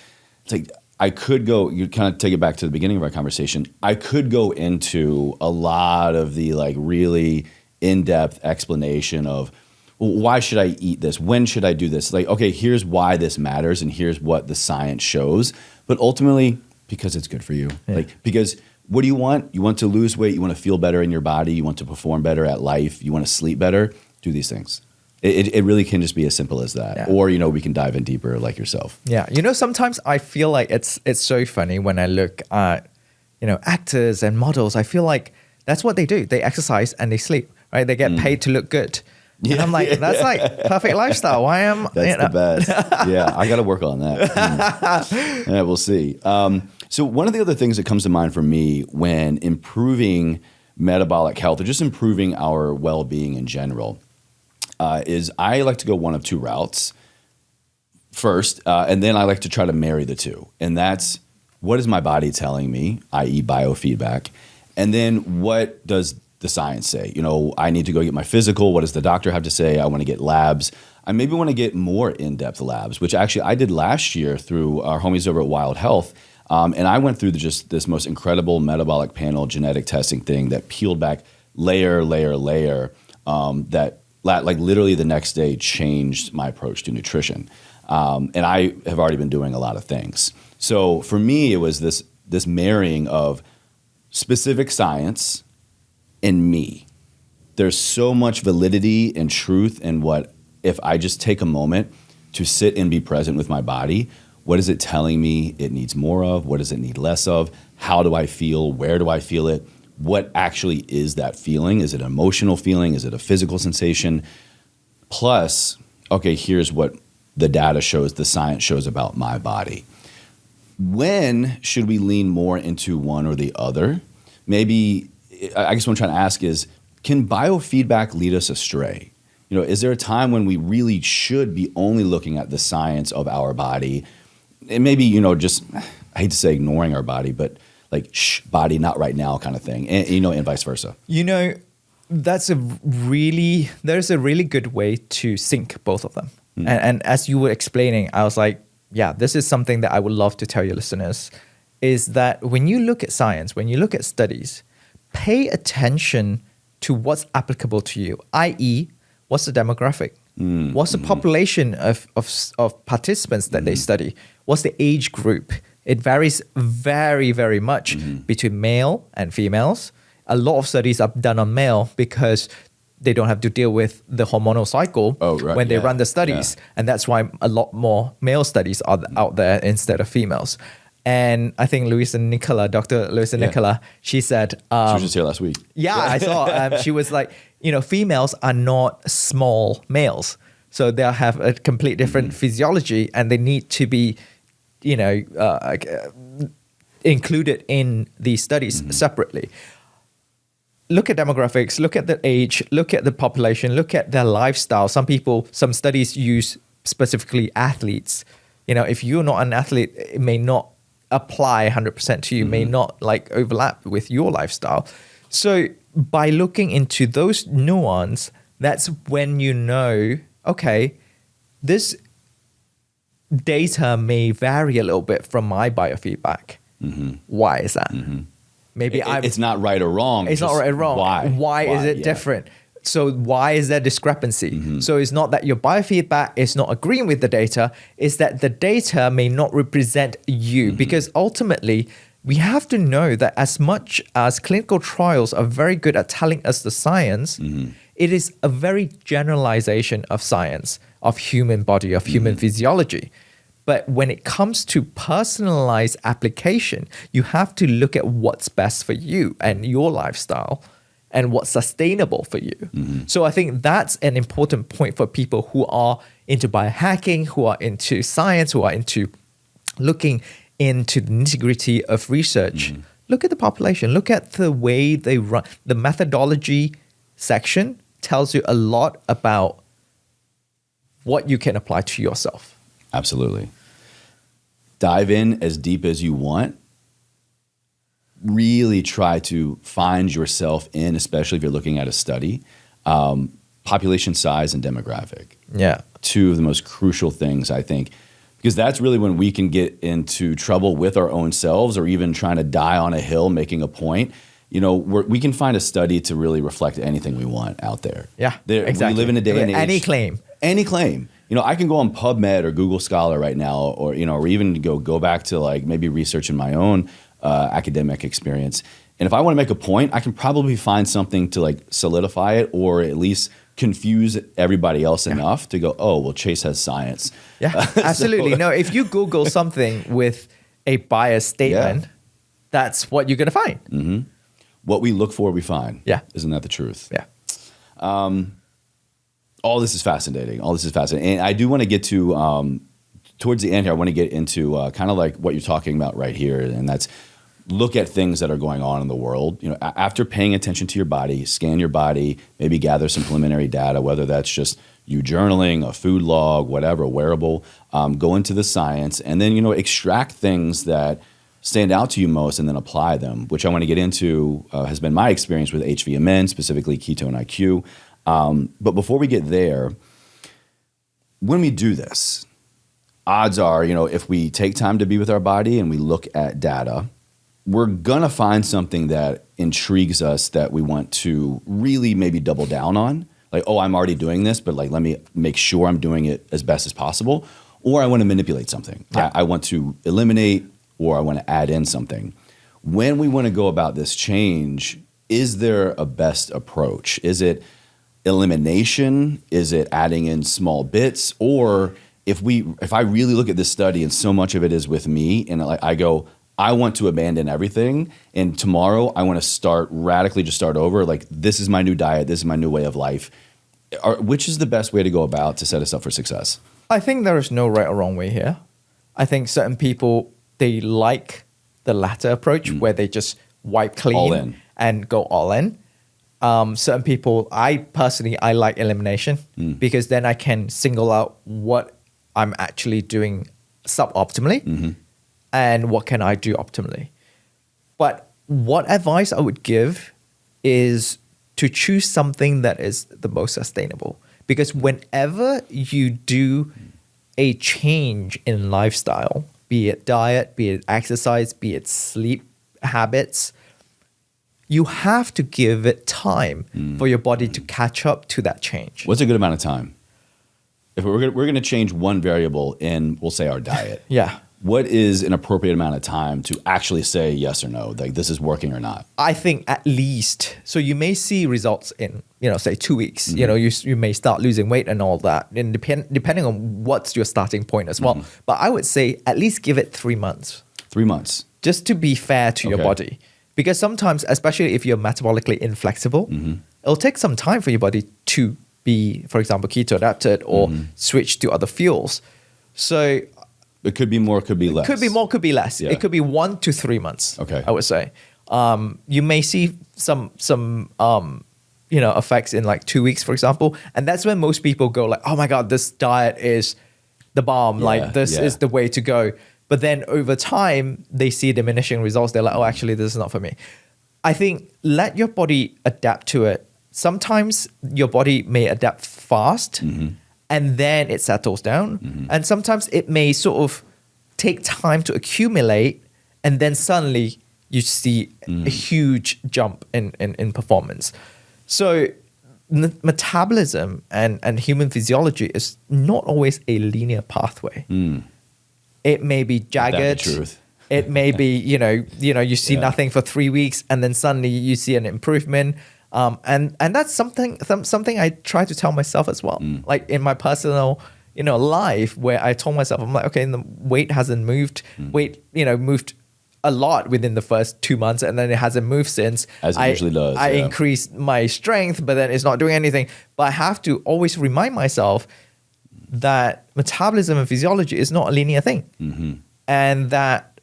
it's like, I could go, you kind of take it back to the beginning of our conversation. I could go into a lot of the really in-depth explanation of, well, why should I eat this? When should I do this? Okay, here's why this matters, and here's what the science shows. But ultimately, because it's good for you. Yeah. Because what do you want? You want to lose weight. You want to feel better in your body. You want to perform better at life. You want to sleep better. Do these things. It really can just be as simple as that. Yeah. Or, we can dive in deeper like yourself. Yeah. Sometimes I feel like it's so funny when I look at, actors and models. I feel like that's what they do. They exercise and they sleep, right? They get paid to look good. Yeah, and I'm like, that's perfect lifestyle. Why am That's the best. Yeah, I got to work on that. Yeah, we'll see. So one of the other things that comes to mind for me when improving metabolic health, or just improving our well-being in general, is I like to go one of two routes. First, and then I like to try to marry the two. And that's, what is my body telling me, i.e. biofeedback? And then what does the science say? I need to go get my physical. What does the doctor have to say? I want to get labs. I maybe want to get more in-depth labs, which actually I did last year through our homies over at Wild Health. And I went through just this most incredible metabolic panel genetic testing thing that peeled back layer, that literally the next day changed my approach to nutrition. And I have already been doing a lot of things. So for me, it was this marrying of specific science and me. There's so much validity and truth in what, if I just take a moment to sit and be present with my body, what is it telling me it needs more of? What does it need less of? How do I feel? Where do I feel it? What actually is that feeling? Is it an emotional feeling? Is it a physical sensation? Plus, okay, here's what the data shows, the science shows about my body. When should we lean more into one or the other? maybe I guess what I'm trying to ask is, can biofeedback lead us astray? Is there a time when we really should be only looking at the science of our body, and maybe just, I hate to say ignoring our body, but like body not right now kind of thing, and vice versa. There's a really good way to sync both of them. And as you were explaining, I was like, yeah, this is something that I would love to tell your listeners, is that when you look at science, when you look at studies, pay attention to what's applicable to you, i.e., what's the demographic? What's the population of participants that they study? What's the age group? It varies very, very much between male and females. A lot of studies are done on male because they don't have to deal with the hormonal cycle when they run the studies. Yeah. And that's why a lot more male studies are out there instead of females. And I think Dr. Louisa Nicola, she said... she was just here last week. Yeah, I saw. She was like, females are not small males. So they'll have a complete different physiology, and they need to be, included in these studies separately. Look at demographics, look at the age, look at the population, look at their lifestyle. Some studies use specifically athletes. If you're not an athlete, it may not apply 100% to you, may not overlap with your lifestyle. So by looking into those nuance, that's when okay, this data may vary a little bit from my biofeedback. Why is that? Maybe it's not right or wrong. It's not right or wrong. Why is it Yeah. different? So why is there discrepancy? So it's not that your biofeedback is not agreeing with the data, it's that the data may not represent you. Because ultimately, we have to know that as much as clinical trials are very good at telling us the science, it is a very generalization of science, of human body, of human physiology. But when it comes to personalized application, you have to look at what's best for you and your lifestyle and what's sustainable for you. So I think that's an important point for people who are into biohacking, who are into science, who are into looking into the nitty-gritty of research. Look at the population. Look at the way they run. The methodology section tells you a lot about what you can apply to yourself. Absolutely. Dive in as deep as you want. Really try to find yourself in, especially if you're looking at a study, population size and demographic. Yeah. Two of the most crucial things, I think, because that's really when we can get into trouble with our own selves, or even trying to die on a hill making a point. We can find a study to really reflect anything we want out there. Yeah, exactly. We live in a day and age. Any claim. I can go on PubMed or Google Scholar right now, or even go back to maybe research in my own academic experience. And if I want to make a point, I can probably find something to solidify it, or at least confuse everybody else enough to go, oh, well, Chase has science. Yeah, absolutely. No, if you Google something with a biased statement, that's what you're going to find. What we look for, we find. Yeah. Isn't that the truth? Yeah. All this is fascinating. And I do want to get to, towards the end here, I want to get into kind of like what you're talking about right here. And that's look at things that are going on in the world. After paying attention to your body, scan your body, maybe gather some preliminary data, whether that's just you journaling, a food log, whatever, a wearable, go into the science, and then, extract things that stand out to you most and then apply them, which I want to get into has been my experience with HVMN, specifically Ketone-IQ. But before we get there, when we do this, odds are, if we take time to be with our body and we look at data, we're going to find something that intrigues us that we want to really maybe double down on. Like, oh, I'm already doing this, but let me make sure I'm doing it as best as possible. Or I want to manipulate something. I want to eliminate, or I want to add in something. When we want to go about this change, is there a best approach? Is it elimination? Is it adding in small bits? Or if I really look at this study and so much of it is with me, and I go, I want to abandon everything, and tomorrow I want to radically start over. This is my new diet. This is my new way of life. Which is the best way to go about to set us up for success? I think there is no right or wrong way here. I think certain people, they like the latter approach where they just wipe clean All in. and go all in. Certain people, I like elimination because then I can single out what I'm actually doing suboptimally and what can I do optimally. But what advice I would give is to choose something that is the most sustainable. Because whenever you do a change in lifestyle, be it diet, be it exercise, be it sleep habits, you have to give it time for your body to catch up to that change. What's a good amount of time? If we're going to change one variable in, we'll say, our diet. Yeah. What is an appropriate amount of time to actually say yes or no, like this is working or not? I think at least, so you may see results in, say 2 weeks. You may start losing weight and all that, and depending on what's your starting point as well. But I would say at least give it 3 months. 3 months. Just to be fair to your body. Because sometimes, especially if you're metabolically inflexible, it'll take some time for your body to be, for example, keto adapted or switch to other fuels. So it could be more, could be less. Could be more, could be less. Yeah. It could be 1 to 3 months. Okay. I would say. You may see some effects in like 2 weeks, for example, and that's when most people go like, "Oh my God, this diet is the bomb. Like this is the way to go." But then over time, they see diminishing results. They're like, "Oh, actually, this is not for me." I think let your body adapt to it. Sometimes your body may adapt fast. And then it settles down. And sometimes it may sort of take time to accumulate, and then suddenly you see a huge jump in performance. So metabolism and human physiology is not always a linear pathway. It may be jagged. That's the truth. It may be, you see nothing for 3 weeks, and then suddenly you see an improvement. And that's something I try to tell myself as well. Like in my personal, life, where I told myself, I'm like, okay, the weight hasn't moved. Weight, moved a lot within the first 2 months, and then it hasn't moved since. As it usually does. I increased my strength, but then it's not doing anything. But I have to always remind myself that metabolism and physiology is not a linear thing, and that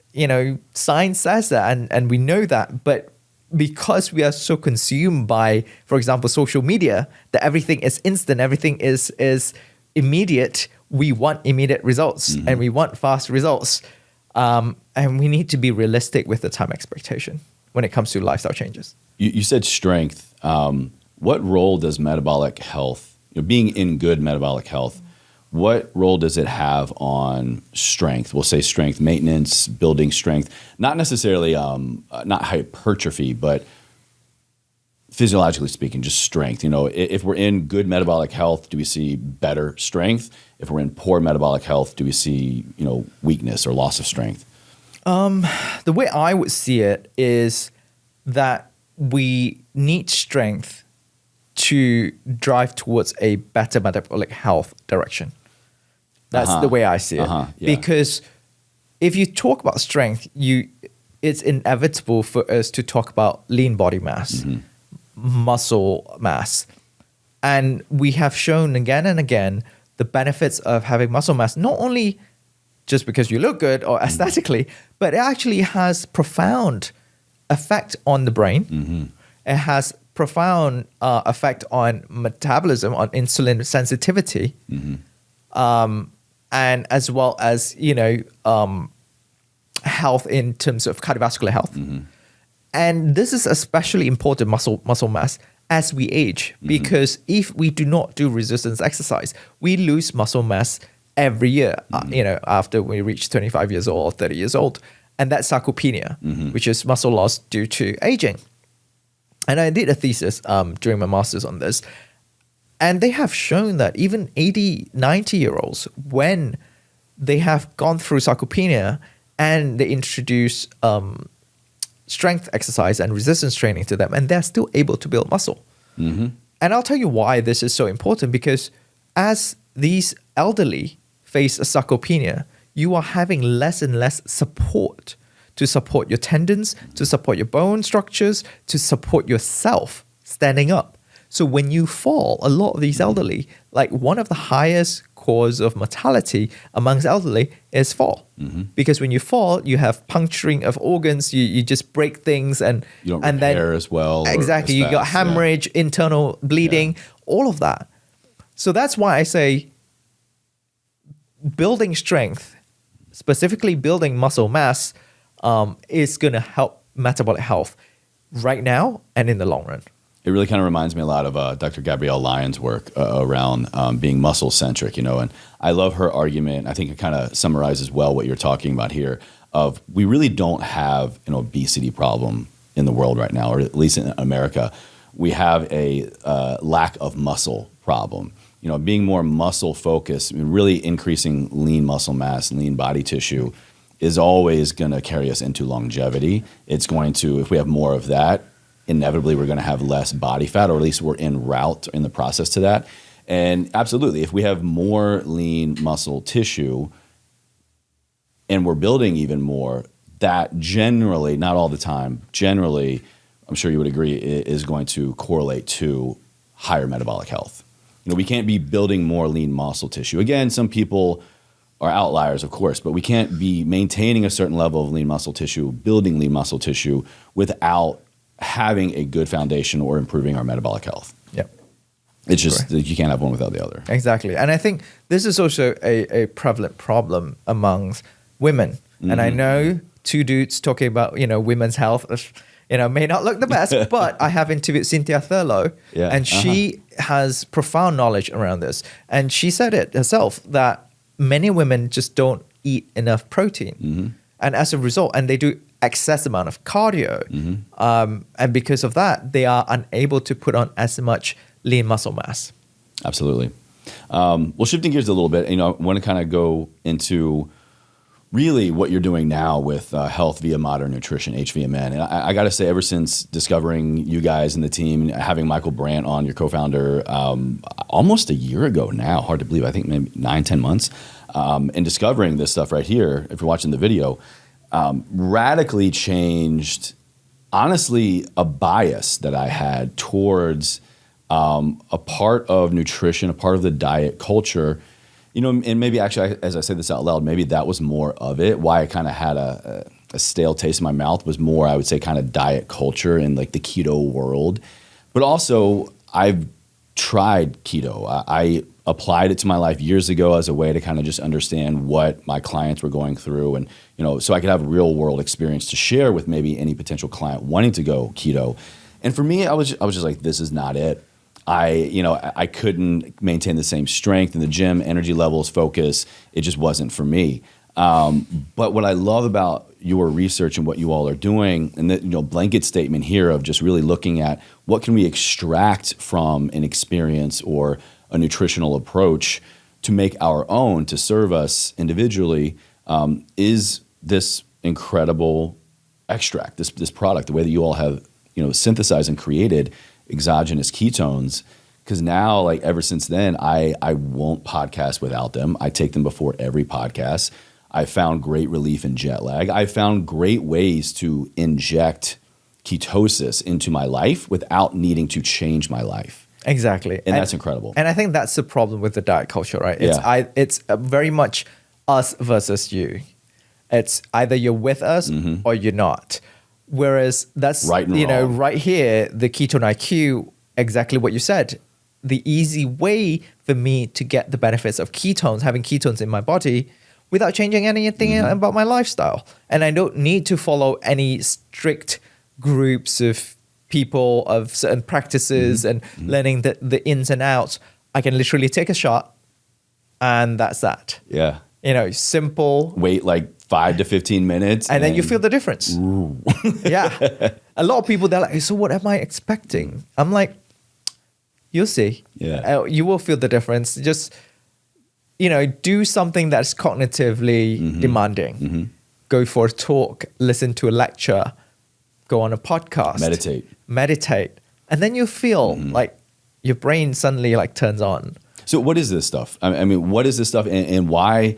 science says that, and we know that, but because we are so consumed by, for example, social media, that everything is instant, everything is immediate, we want immediate results and we want fast results. And we need to be realistic with the time expectation when it comes to lifestyle changes. You said strength. What role does metabolic health, being in good metabolic health, what role does it have on strength? We'll say strength maintenance, building strength, not necessarily not hypertrophy, but physiologically speaking, just strength. If we're in good metabolic health, do we see better strength? If we're in poor metabolic health, do we see weakness or loss of strength? The way I would see it is that we need strength to drive towards a better metabolic health direction. That's the way I see it. Because if you talk about strength, it's inevitable for us to talk about lean body mass, muscle mass. And we have shown again and again the benefits of having muscle mass, not only just because you look good or aesthetically, but it actually has profound effect on the brain. It has profound effect on metabolism, on insulin sensitivity, and as well as health in terms of cardiovascular health. And this is especially important muscle mass as we age, because if we do not do resistance exercise, we lose muscle mass every year. After we reach 25 years old or 30 years old, and that's sarcopenia, which is muscle loss due to aging. And I did a thesis during my master's on this. And they have shown that even 80, 90-year-olds, when they have gone through sarcopenia and they introduce strength exercise and resistance training to them, and they're still able to build muscle. And I'll tell you why this is so important, because as these elderly face a sarcopenia, you are having less and less support to support your tendons, to support your bone structures, to support yourself standing up. So when you fall, a lot of these elderly, like one of the highest cause of mortality amongst elderly is fall. Because when you fall, you have puncturing of organs, you just break things, and You don't and repair as well. or exactly, as you got fast, yeah. hemorrhage, internal bleeding, all of that. So that's why I say building strength, specifically building muscle mass, is going to help metabolic health right now and in the long run. It really kind of reminds me a lot of Dr. Gabrielle Lyon's work around being muscle centric, and I love her argument. I think it kind of summarizes well what you're talking about here of we really don't have an obesity problem in the world right now, or at least in America. We have a lack of muscle problem. Being more muscle focused, really increasing lean muscle mass, lean body tissue is always going to carry us into longevity. It's going to, if we have more of that, inevitably we're going to have less body fat, or at least we're en route in the process to that. And absolutely, if we have more lean muscle tissue and we're building even more, that generally, not all the time, generally, I'm sure you would agree, is going to correlate to higher metabolic health. We can't be building more lean muscle tissue. Again, some people are outliers, of course, but we can't be maintaining a certain level of lean muscle tissue, building lean muscle tissue without having a good foundation or improving our metabolic health. Yep. It's just that you can't have one without the other. Exactly. And I think this is also a prevalent problem amongst women. And I know two dudes talking about, women's health, may not look the best, but I have interviewed Cynthia Thurlow, and she has profound knowledge around this. And she said it herself that many women just don't eat enough protein. And as a result, and they do excess amount of cardio. And because of that, they are unable to put on as much lean muscle mass. Absolutely. Well, shifting gears a little bit, I want to kind of go into really what you're doing now with health via modern nutrition, HVMN. And I got to say, ever since discovering you guys and the team, having Michael Brandt on, your co-founder, almost a year ago now, hard to believe, I think maybe 9-10 months, and discovering this stuff right here, if you're watching the video, radically changed, honestly, a bias that I had towards a part of nutrition, a part of the diet culture. And maybe actually, as I say this out loud, maybe that was more of it. Why I kind of had a stale taste in my mouth was more, I would say, kind of diet culture and like the keto world. But also, I've tried keto. I applied it to my life years ago as a way to kind of just understand what my clients were going through, and so I could have real world experience to share with maybe any potential client wanting to go keto. And for me, I was just like, this is not it. I couldn't maintain the same strength in the gym, energy levels, focus. It just wasn't for me. But what I love about your research and what you all are doing, and the blanket statement here of just really looking at what can we extract from an experience or a nutritional approach to make our own, to serve us individually, is this incredible extract, this product, the way that you all have synthesized and created exogenous ketones. Because now, like ever since then, I won't podcast without them. I take them before every podcast. I found great relief in jet lag. I found great ways to inject ketosis into my life without needing to change my life. Exactly. And that's incredible. And I think that's the problem with the diet culture, right? It's very much us versus you. It's either you're with us or you're not. Whereas that's, right and wrong. Right here, the Ketone-IQ, exactly what you said. The easy way for me to get the benefits of ketones, having ketones in my body, without changing anything about my lifestyle. And I don't need to follow any strict groups of people of certain practices and learning the ins and outs. I can literally take a shot and that's that. Yeah. Simple. Wait like 5 to 15 minutes. And then you feel the difference. Yeah. A lot of people, they're like, so what am I expecting? I'm like, you'll see. Yeah. You will feel the difference. Just, do something that's cognitively demanding. Go for a talk, listen to a lecture, go on a podcast. Meditate. And then you feel like your brain suddenly like turns on. So what is this stuff? I mean, what is this stuff, and why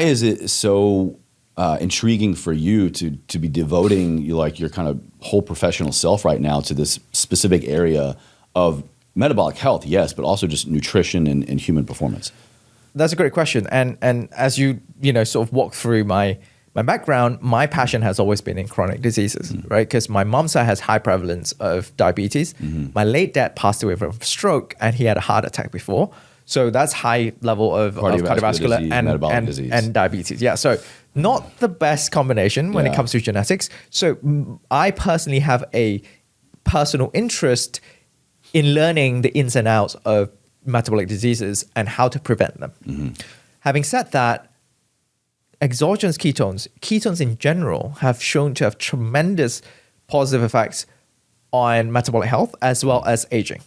is it so intriguing for you to be devoting your kind of whole professional self right now to this specific area of metabolic health, yes, but also just nutrition and human performance? that's a great question. And as you sort of walk through my background, my passion has always been in chronic diseases, right? Because my mom's side has high prevalence of diabetes. My late dad passed away from stroke, and he had a heart attack before. So that's high level of cardiovascular disease, and metabolic disease. and diabetes. Yeah, so not the best combination when it comes to genetics. So I personally have a personal interest in learning the ins and outs of metabolic diseases and how to prevent them. Having said that, exogenous ketones in general have shown to have tremendous positive effects on metabolic health as well as aging.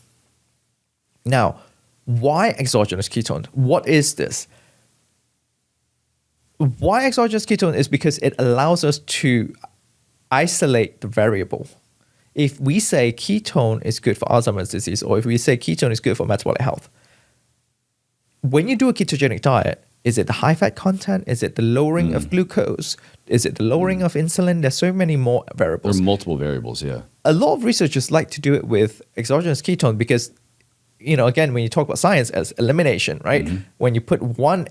Now, why exogenous ketone? What is this? Why exogenous ketone is because it allows us to isolate the variable. If we say ketone is good for Alzheimer's disease, or if we say ketone is good for metabolic health, when you do a ketogenic diet, is it the high fat content? Is it the lowering of glucose? Is it the lowering of insulin? There's so many more variables. There are multiple variables, yeah. A lot of researchers like to do it with exogenous ketone because, again, when you talk about science as elimination, right? When you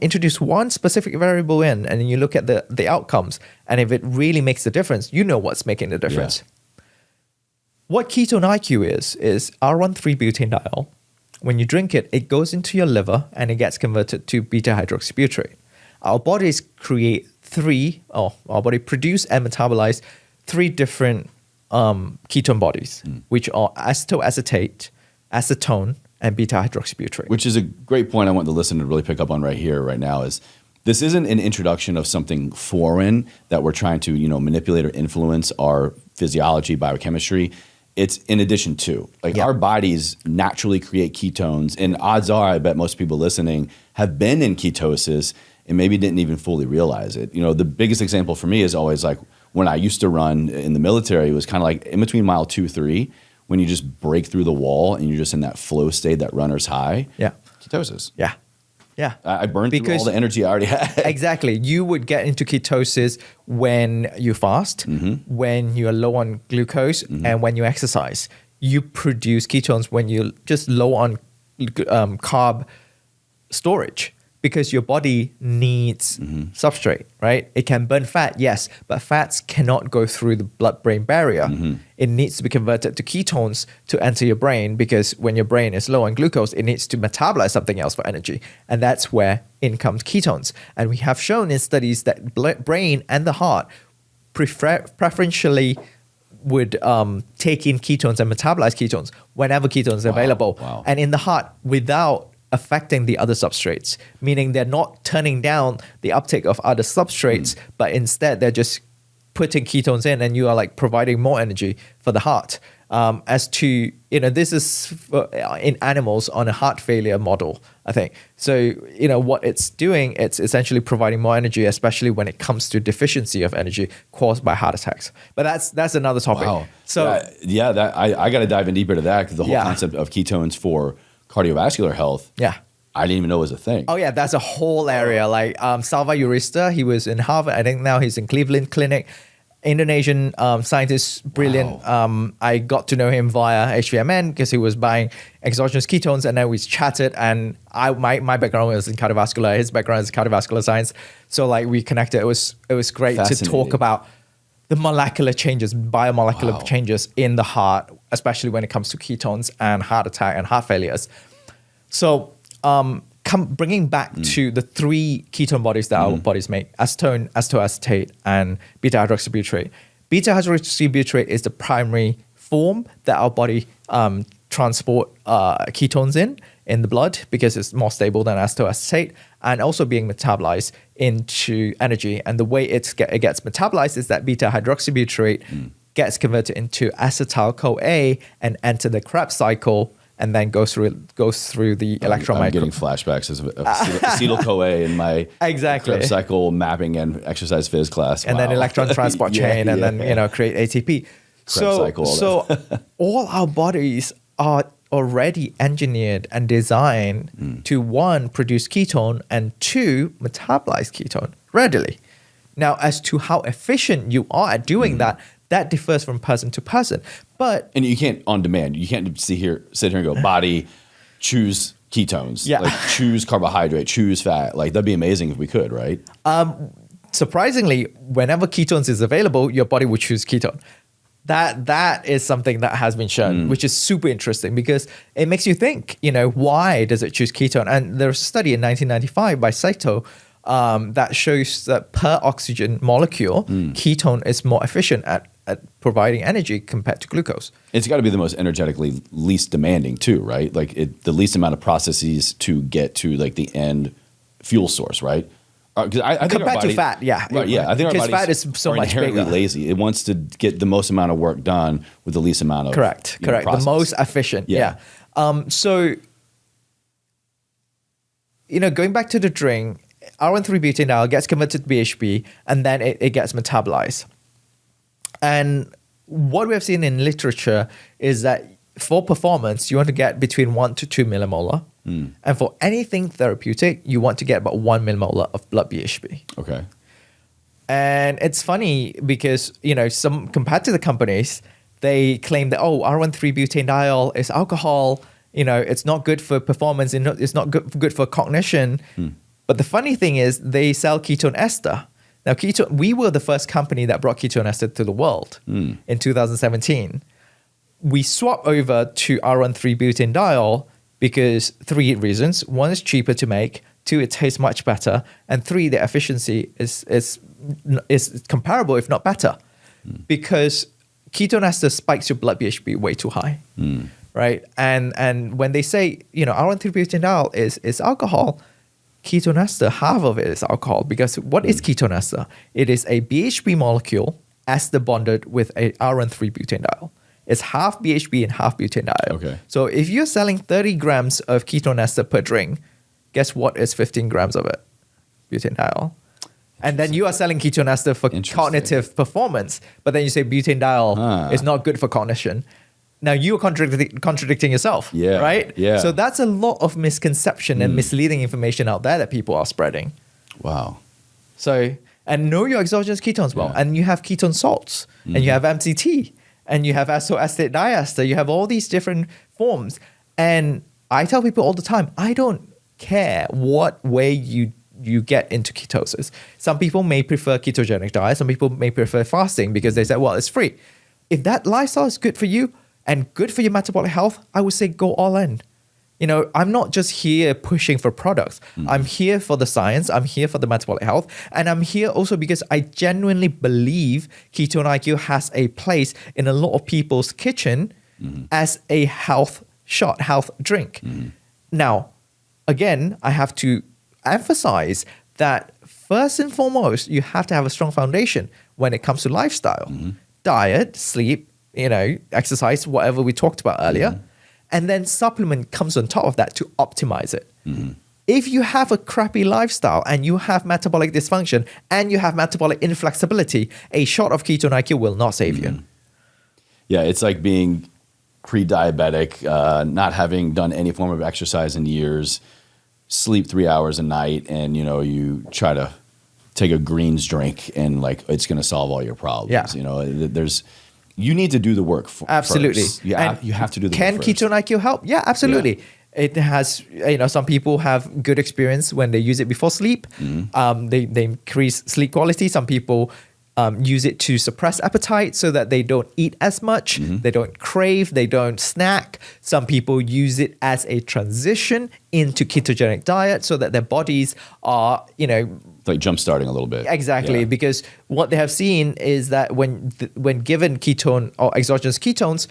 introduce one specific variable in, and then you look at the outcomes, and if it really makes a difference, you know what's making the difference. Yeah. What Ketone-IQ is R1,3-butanediol. When you drink it, it goes into your liver and it gets converted to beta-hydroxybutyrate. Our bodies produce and metabolize 3 different ketone bodies, which are acetoacetate, acetone, and beta-hydroxybutyrate. Which is a great point I want the listener to really pick up on right now is this isn't an introduction of something foreign that we're trying to, manipulate or influence our physiology, biochemistry. It's in addition to. Our bodies naturally create ketones, and odds are, I bet most people listening have been in ketosis and maybe didn't even fully realize it. The biggest example for me is always like when I used to run in the military, it was kind of like in between mile 2, 3, when you just break through the wall and you're just in that flow state, that runner's high. Yeah. Ketosis. Yeah. Yeah. I burned through all the energy I already had. Exactly. You would get into ketosis when you fast, when you are low on glucose, and when you exercise. You produce ketones when you're just low on carb storage because your body needs substrate, right? It can burn fat, yes, but fats cannot go through the blood-brain barrier. It needs to be converted to ketones to enter your brain because when your brain is low on glucose, it needs to metabolize something else for energy. And that's where in comes ketones. And we have shown in studies that brain and the heart preferentially would take in ketones and metabolize ketones whenever ketones are available. Wow. And in the heart, without affecting the other substrates, meaning they're not turning down the uptake of other substrates, but instead they're just putting ketones in and you are like providing more energy for the heart. As to, this is in animals on a heart failure model, I think. So, what it's doing, it's essentially providing more energy, especially when it comes to deficiency of energy caused by heart attacks. But that's another topic. Wow. So I got to dive in deeper to that because the whole concept of ketones for cardiovascular health. Yeah. I didn't even know it was a thing. Oh yeah, that's a whole area. Like Salva Urista, he was in Harvard. I think now he's in Cleveland Clinic. Indonesian scientist, brilliant. Wow. I got to know him via HVMN because he was buying exogenous ketones, and then we chatted. And my background was in cardiovascular. His background is cardiovascular science. So like we connected. It was great to talk about the molecular changes, biomolecular changes in the heart, especially when it comes to ketones and heart attack and heart failures. So bringing back to the 3 ketone bodies that our bodies make, acetone, acetoacetate, and beta-hydroxybutyrate. Beta-hydroxybutyrate is the primary form that our body transport ketones in the blood because it's more stable than acetoacetate, and also being metabolized into energy. And the way it gets metabolized is that beta-hydroxybutyrate gets converted into acetyl-CoA and enter the Krebs cycle, and then goes through the electron. I'm getting flashbacks of acetyl-CoA in my Krebs cycle mapping and exercise phys class. And then electron transport chain, and then create ATP. So all our bodies are already engineered and designed to 1, produce ketone, and 2, metabolize ketone readily. Now, as to how efficient you are at doing that differs from person to person. And you can't on demand. You can't sit here and go, body, choose ketones, Yeah. like choose carbohydrate, choose fat. Like that'd be amazing if we could, right? Surprisingly, whenever ketones is available, your body will choose ketone. That is something that has been shown, which is super interesting because it makes you think, why does it choose ketone? And there's a study in 1995 by Saito that shows that per oxygen molecule, ketone is more efficient at providing energy compared to glucose. It's got to be the most energetically least demanding too, right? Like the least amount of processes to get to like the end fuel source, right? I think Compared to fat, yeah. Right, yeah. I think our because bodies fat is so are much inherently bigger. lazy. It wants to get the most amount of work done with the least amount of Correct. process. The most efficient. Yeah. So, going back to the drink, R1,3-butanediol gets converted to BHB and then it gets metabolized. And what we have seen in literature is that for performance, you want to get between 1 to 2 millimolar. And for anything therapeutic, you want to get about 1 millimolar of blood BHB. Okay. And it's funny because, some compared to the companies, they claim that, R1,3-butanediol is alcohol, it's not good for performance, it's not good for cognition. But the funny thing is they sell ketone ester. Now, we were the first company that brought ketone ester to the world in 2017. We swapped over to R1,3-butanediol because 3 reasons. 1 is cheaper to make. 2, it tastes much better. And 3, the efficiency is comparable, if not better. Because ketone ester spikes your blood BHB way too high. Right? And when they say, R1,3-butanediol is alcohol, ketone ester, half of it is alcohol. Because what is ketone ester? It is a BHB molecule ester bonded with a R1,3-butanediol. It's half BHB and half butanediol. Okay. So if you're selling 30 grams of ketone ester per drink, guess what is 15 grams of it? Butanediol. And then you are selling ketone ester for cognitive performance, but then you say butanediol is not good for cognition. Now you're contradicting yourself, right? Yeah. So that's a lot of misconception and misleading information out there that people are spreading. Wow. So, and know your exogenous ketones well. Yeah. And you have ketone salts, and you have MCT, and you have acetate diester. You have all these different forms. And I tell people all the time, I don't care what way you get into ketosis. Some people may prefer ketogenic diet. Some people may prefer fasting because they say, well, it's free. If that lifestyle is good for you and good for your metabolic health, I would say go all in. I'm not just here pushing for products. I'm here for the science. I'm here for the metabolic health. And I'm here also because I genuinely believe Ketone-IQ has a place in a lot of people's kitchen as a health shot, health drink. Now, again, I have to emphasize that first and foremost, you have to have a strong foundation when it comes to lifestyle, diet, sleep, exercise, whatever we talked about earlier. And then supplement comes on top of that to optimize it. If you have a crappy lifestyle and you have metabolic dysfunction and you have metabolic inflexibility, a shot of Ketone-IQ will not save you. Yeah, it's like being pre-diabetic, not having done any form of exercise in years, sleep 3 hours a night, and you try to take a greens drink and it's going to solve all your problems. Yeah. You need to do the work Absolutely. first. You have to do the work Can first. Ketone-IQ help? Yeah, absolutely. Yeah. It has, some people have good experience when they use it before sleep. They increase sleep quality. Some people use it to suppress appetite so that they don't eat as much. They don't crave. They don't snack. Some people use it as a transition into ketogenic diet so that their bodies are, like jump starting a little bit. Exactly, because what they have seen is that when given ketone or exogenous ketones,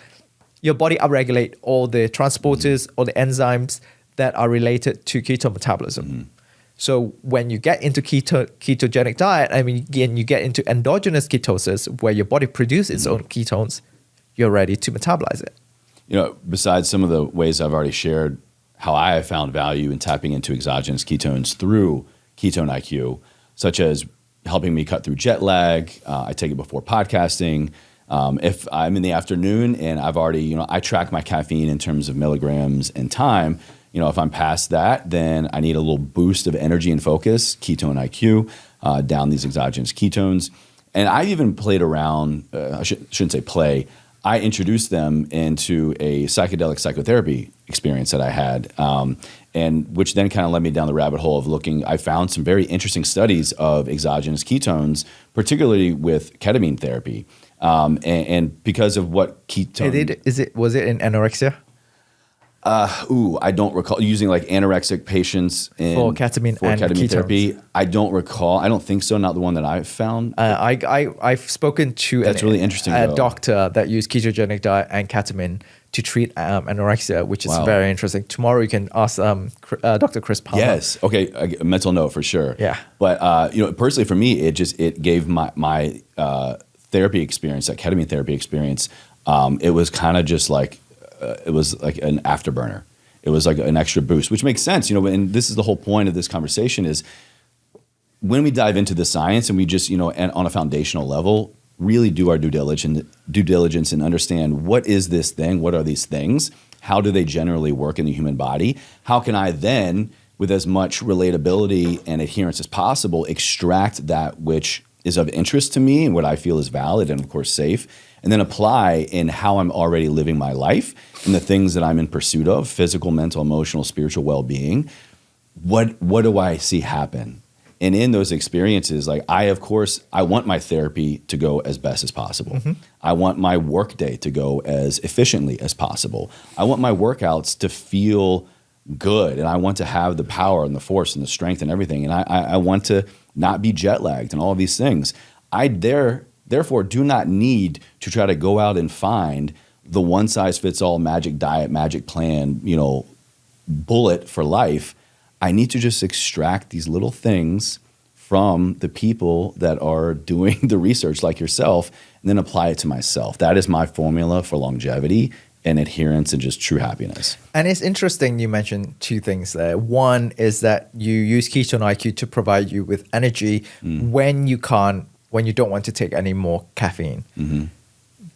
your body upregulate all the transporters or the enzymes that are related to ketone metabolism. So when you get into ketogenic diet, again, you get into endogenous ketosis where your body produces its own ketones, you're ready to metabolize it. Besides some of the ways I've already shared, how I have found value in tapping into exogenous ketones through Ketone-IQ, such as helping me cut through jet lag. I take it before podcasting. If I'm in the afternoon and I've already, I track my caffeine in terms of milligrams and time. If I'm past that, then I need a little boost of energy and focus, Ketone-IQ, down these exogenous ketones. And I even played around, I shouldn't say play, I introduced them into a psychedelic psychotherapy experience that I had, and which then kind of led me down the rabbit hole of looking. I found some very interesting studies of exogenous ketones, particularly with ketamine therapy, and because of what ketone. Was it in anorexia? I don't recall using like anorexic patients For ketamine and ketones. therapy. I don't recall. I don't think so. Not the one that I've found. I've spoken to That's really interesting, a though. doctor that used ketogenic diet and ketamine to treat anorexia, which is Wow. very interesting. Tomorrow you can ask Dr. Chris Palmer. Yes. Okay. A mental note for sure. Yeah. But personally for me, it gave my therapy experience, that ketamine therapy experience. It was kind of just like. It was like an afterburner. It was like an extra boost, which makes sense, and this is the whole point of this conversation is when we dive into the science and we just, and on a foundational level, really do our due diligence and understand what is this thing? What are these things? How do they generally work in the human body? How can I then, with as much relatability and adherence as possible, extract that which is of interest to me and what I feel is valid and of course safe, and then apply in how I'm already living my life and the things that I'm in pursuit of, physical, mental, emotional, spiritual well-being. What do I see happen? And in those experiences, like I want my therapy to go as best as possible. Mm-hmm. I want my workday to go as efficiently as possible. I want my workouts to feel good, and I want to have the power and the force and the strength and everything. And I want to not be jet lagged and all of these things. Therefore, do not need to try to go out and find the one size fits all magic diet, magic plan, bullet for life. I need to just extract these little things from the people that are doing the research like yourself and then apply it to myself. That is my formula for longevity and adherence and just true happiness. And it's interesting you mentioned two things there. One is that you use Ketone-IQ to provide you with energy when you don't want to take any more caffeine. Mm-hmm.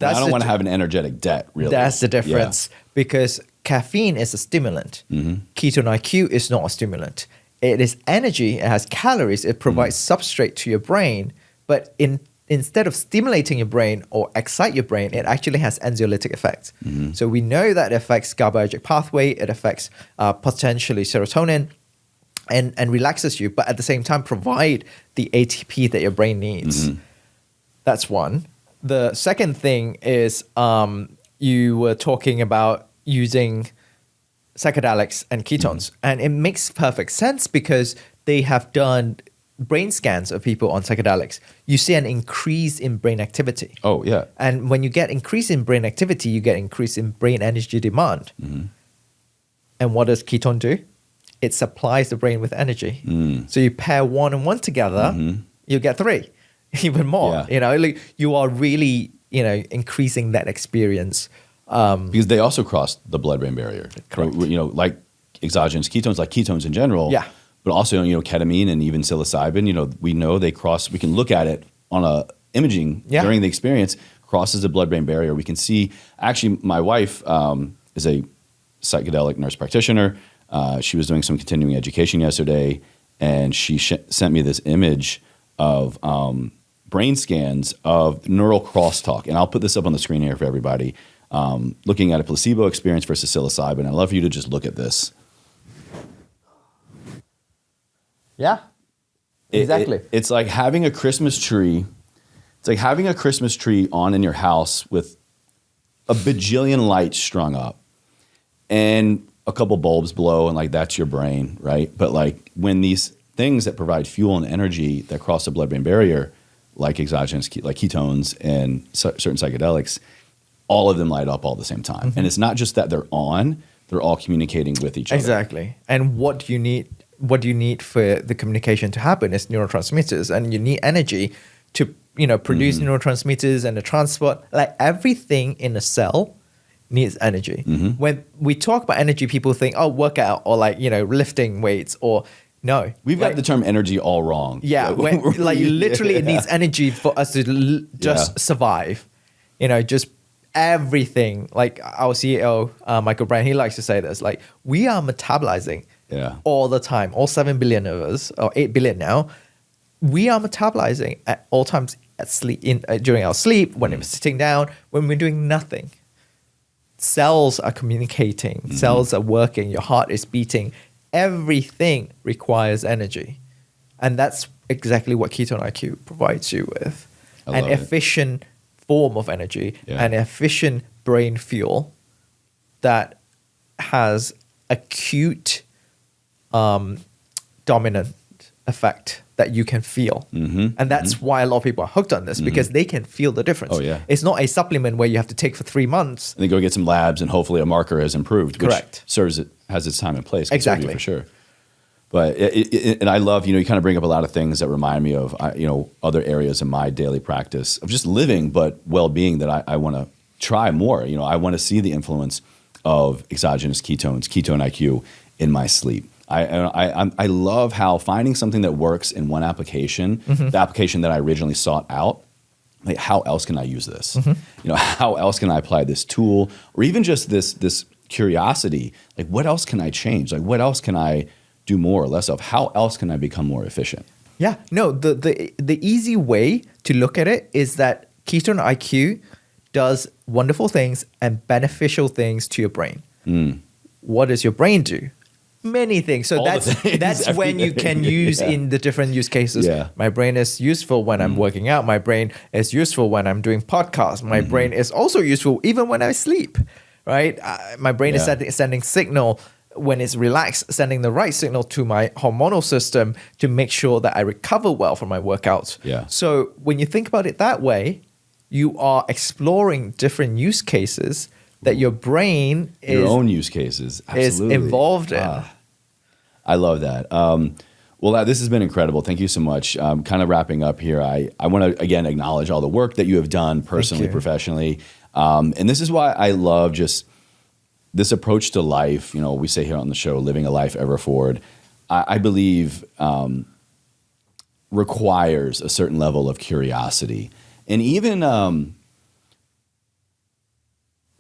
I don't want to have an energetic debt, really. That's the difference because caffeine is a stimulant. Mm-hmm. Ketone-IQ is not a stimulant. It is energy. It has calories. It provides substrate to your brain. But instead of stimulating your brain or excite your brain, it actually has anxiolytic effects. Mm-hmm. So we know that it affects GABAergic pathway. It affects potentially serotonin and relaxes you, but at the same time provide the ATP that your brain needs. Mm-hmm. That's one. The second thing is you were talking about using psychedelics and ketones. And it makes perfect sense because they have done brain scans of people on psychedelics. You see an increase in brain activity. Oh, yeah. And when you get increase in brain activity, you get increase in brain energy demand. Mm-hmm. And what does ketone do? It supplies the brain with energy. So you pair 1 and 1 together, you get 3, even more. Yeah. You are really, increasing that experience. Because they also cross the blood-brain barrier. Correct. Like exogenous ketones, like ketones in general. Yeah. But also, ketamine and even psilocybin, we know they cross. We can look at it on a imaging during the experience, crosses the blood-brain barrier. We can see, actually, my wife is a psychedelic nurse practitioner. She was doing some continuing education yesterday, and she sent me this image of brain scans of neural crosstalk. And I'll put this up on the screen here for everybody. Looking at a placebo experience versus psilocybin. I'd love for you to just look at this. Yeah, exactly. It's like having a Christmas tree. It's like having a Christmas tree on in your house with a bajillion lights strung up and a couple bulbs blow, and that's your brain, right? But when these things that provide fuel and energy that cross the blood-brain barrier, like exogenous, like ketones and certain psychedelics, all of them light up all at the same time. Mm-hmm. And it's not just that they're all communicating with each other. Exactly. And what do you need for the communication to happen is neurotransmitters, and you need energy to, produce neurotransmitters and the transport. Everything in a cell needs energy. Mm-hmm. When we talk about energy, people think, workout or lifting weights or no. We've got the term energy all wrong. Yeah. Literally it needs energy for us to just survive. Just everything. Our CEO, Michael Brand, he likes to say this, we are metabolizing all the time. All 7 billion of us, or 8 billion now, we are metabolizing at all times at sleep during our sleep, when we're sitting down, when we're doing nothing. Cells are communicating, cells are working, your heart is beating. Everything requires energy. And that's exactly what Ketone-IQ provides you with. An efficient form of energy, an efficient brain fuel that has acute dominant effect that you can feel. And that's why a lot of people are hooked on this, because they can feel the difference. It's not a supplement where you have to take for 3 months. And then go get some labs and hopefully a marker has improved. Correct. Which has its time and place. Exactly. For sure. But and I love, you kind of bring up a lot of things that remind me of, other areas in my daily practice of just living, but well-being that I want to try more. I want to see the influence of exogenous ketones, Ketone-IQ in my sleep. I love how finding something that works in one application, the application that I originally sought out, like how else can I use this? How else can I apply this tool, or even just this curiosity? Like, what else can I change? Like, what else can I do more or less of? How else can I become more efficient? Yeah, no, the easy way to look at it is that Ketone-IQ does wonderful things and beneficial things to your brain. What does your brain do? Many things. So that's when you can use in the different use cases. My brain is useful when I'm working out. My brain is useful when I'm doing podcasts. My brain is also useful even when I sleep, right? My brain is sending signal when it's relaxed, sending the right signal to my hormonal system to make sure that I recover well from my workouts. So when you think about it that way, you are exploring different use cases that your brain your own use cases is involved in. I love that. Well, this has been incredible. Thank you so much. Kind of wrapping up here, I want to again acknowledge all the work that you have done personally, professionally, and this is why I love just this approach to life. We say here on the show, living a life ever forward. I believe requires a certain level of curiosity, and even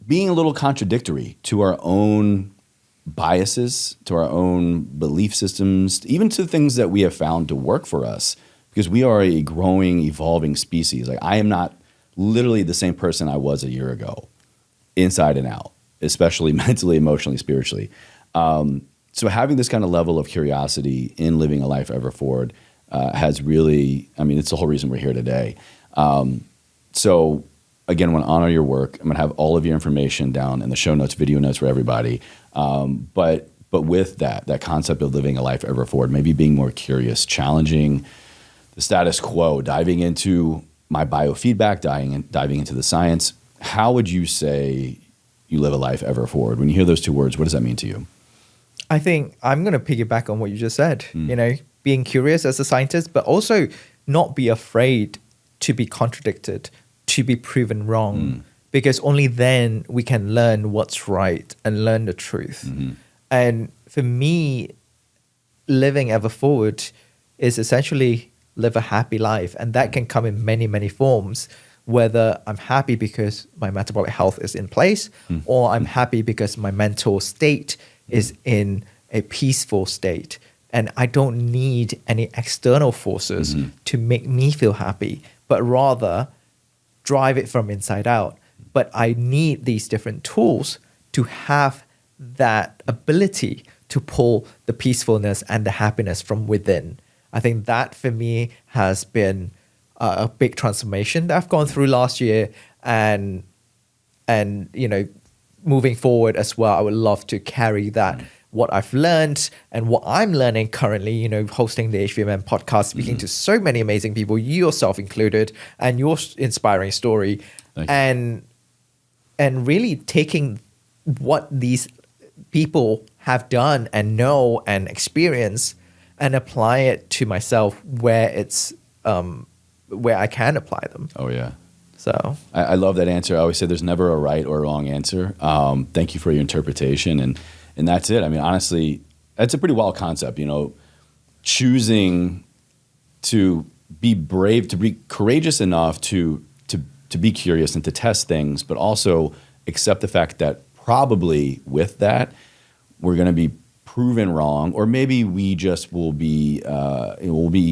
being a little contradictory to our own biases, to our own belief systems, even to things that we have found to work for us, because we are a growing, evolving species. Like, I am not literally the same person I was a year ago, inside and out, especially mentally, emotionally, spiritually. So having this kind of level of curiosity in living a life ever forward has really, it's the whole reason we're here today. So again, I want to honor your work. I'm going to have all of your information down in the show notes, video notes for everybody. But with that concept of living a life ever forward, maybe being more curious, challenging the status quo, diving into my biofeedback, diving into the science. How would you say you live a life ever forward? When you hear those two words, what does that mean to you? I think I'm going to piggyback on what you just said, being curious as a scientist, but also not be afraid to be contradicted, to be proven wrong, because only then we can learn what's right and learn the truth. And for me, living ever forward is essentially live a happy life. And that can come in many, many forms, whether I'm happy because my metabolic health is in place, or I'm happy because my mental state is in a peaceful state. And I don't need any external forces to make me feel happy, but rather drive it from inside out. But I need these different tools to have that ability to pull the peacefulness and the happiness from within. I think that for me has been a big transformation that I've gone through last year, and moving forward as well, I would love to carry that, what I've learned and what I'm learning currently, hosting the HVMN podcast, speaking to so many amazing people, you yourself included, and your inspiring story, and really taking what these people have done and know and experience and apply it to myself where it's where I can apply them. Oh yeah. So I love that answer. I always say there's never a right or a wrong answer. Thank you for your interpretation, and that's it. Honestly, that's a pretty wild concept. Choosing to be brave, to be courageous enough to be curious and to test things, but also accept the fact that probably with that we're going to be proven wrong, or maybe we just will be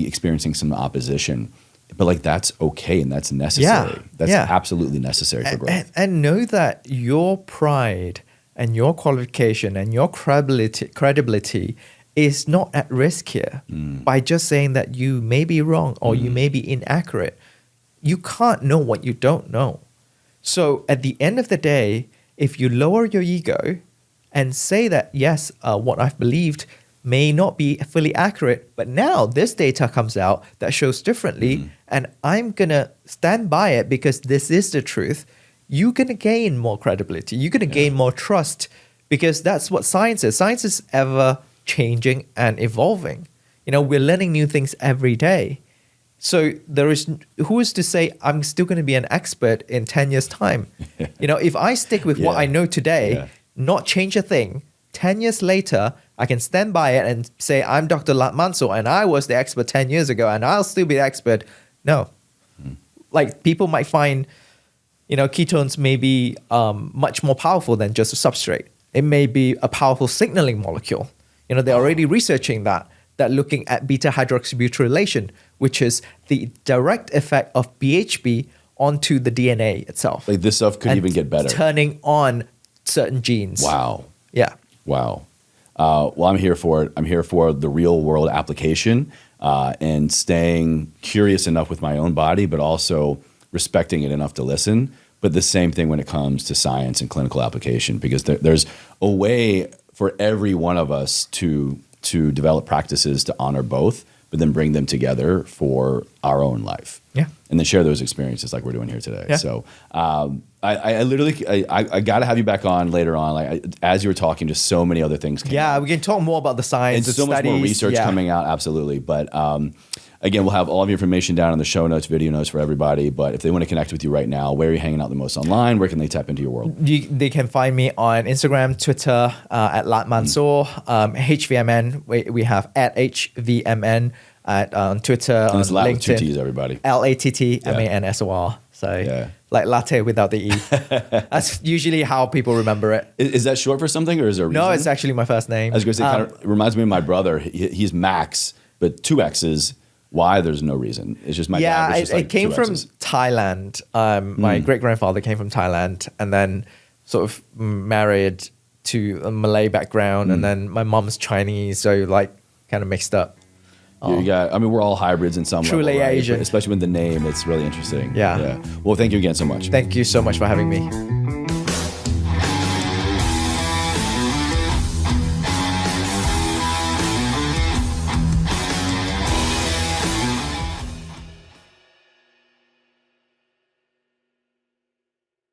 experiencing some opposition. But like that's okay and that's necessary. That's absolutely necessary for growth. And know that your pride and your qualification and your credibility is not at risk here by just saying that you may be wrong or you may be inaccurate. You can't know what you don't know. So at the end of the day, if you lower your ego and say that, yes, what I've believed may not be fully accurate, but now this data comes out that shows differently, and I'm going to stand by it because this is the truth, you're going to gain more credibility. You're going to gain more trust because that's what science is. Science is ever changing and evolving. You know, we're learning new things every day. So there is, who is to say I'm still going to be an expert in 10 years' time? You know, if I stick with what I know today, not change a thing, 10 years later, I can stand by it and say, I'm Dr. Latt Mansor and I was the expert 10 years ago and I'll still be the expert. No. Like people might find, you know, ketones may be much more powerful than just a substrate. It may be a powerful signaling molecule. You know, they're already researching that looking at beta-hydroxybutyrylation, which is the direct effect of BHB onto the DNA itself. Like this stuff could even get better. Turning on certain genes. Wow. Yeah. Wow. Well, I'm here for it. I'm here for the real world application and staying curious enough with my own body, but also respecting it enough to listen. But the same thing when it comes to science and clinical application, because there's a way for every one of us to develop practices to honor both, but then bring them together for our own life. Yeah. And then share those experiences like we're doing here today. Yeah. So I literally got to have you back on later on. Like as you were talking, just so many other things came out. We can talk more about the science and so much more research coming out. Absolutely. But again, we'll have all of your information down in the show notes, video notes for everybody. But if they want to connect with you right now, where are you hanging out the most online? Where can they tap into your world? They can find me on Instagram, Twitter, at Latt Mansor, HVMN. We have at HVMN on Twitter, and it's on Latt LinkedIn. With 2 T's, everybody. LattMansor. So like latte without the E. That's usually how people remember it. Is that short for something or is there a reason? No, it's actually my first name. I was going to say, kind of reminds me of my brother. He's Max, but 2 X's. Why? There's no reason. It's just my dad was just like it came 2 from X's. Thailand. My great-grandfather came from Thailand and then sort of married to a Malay background. And then my mom's Chinese, so like kind of mixed up. You got, I mean, we're all hybrids in some Truly level, right? Asian. But especially with the name, it's really interesting. Yeah. Well, thank you again so much. Thank you so much for having me.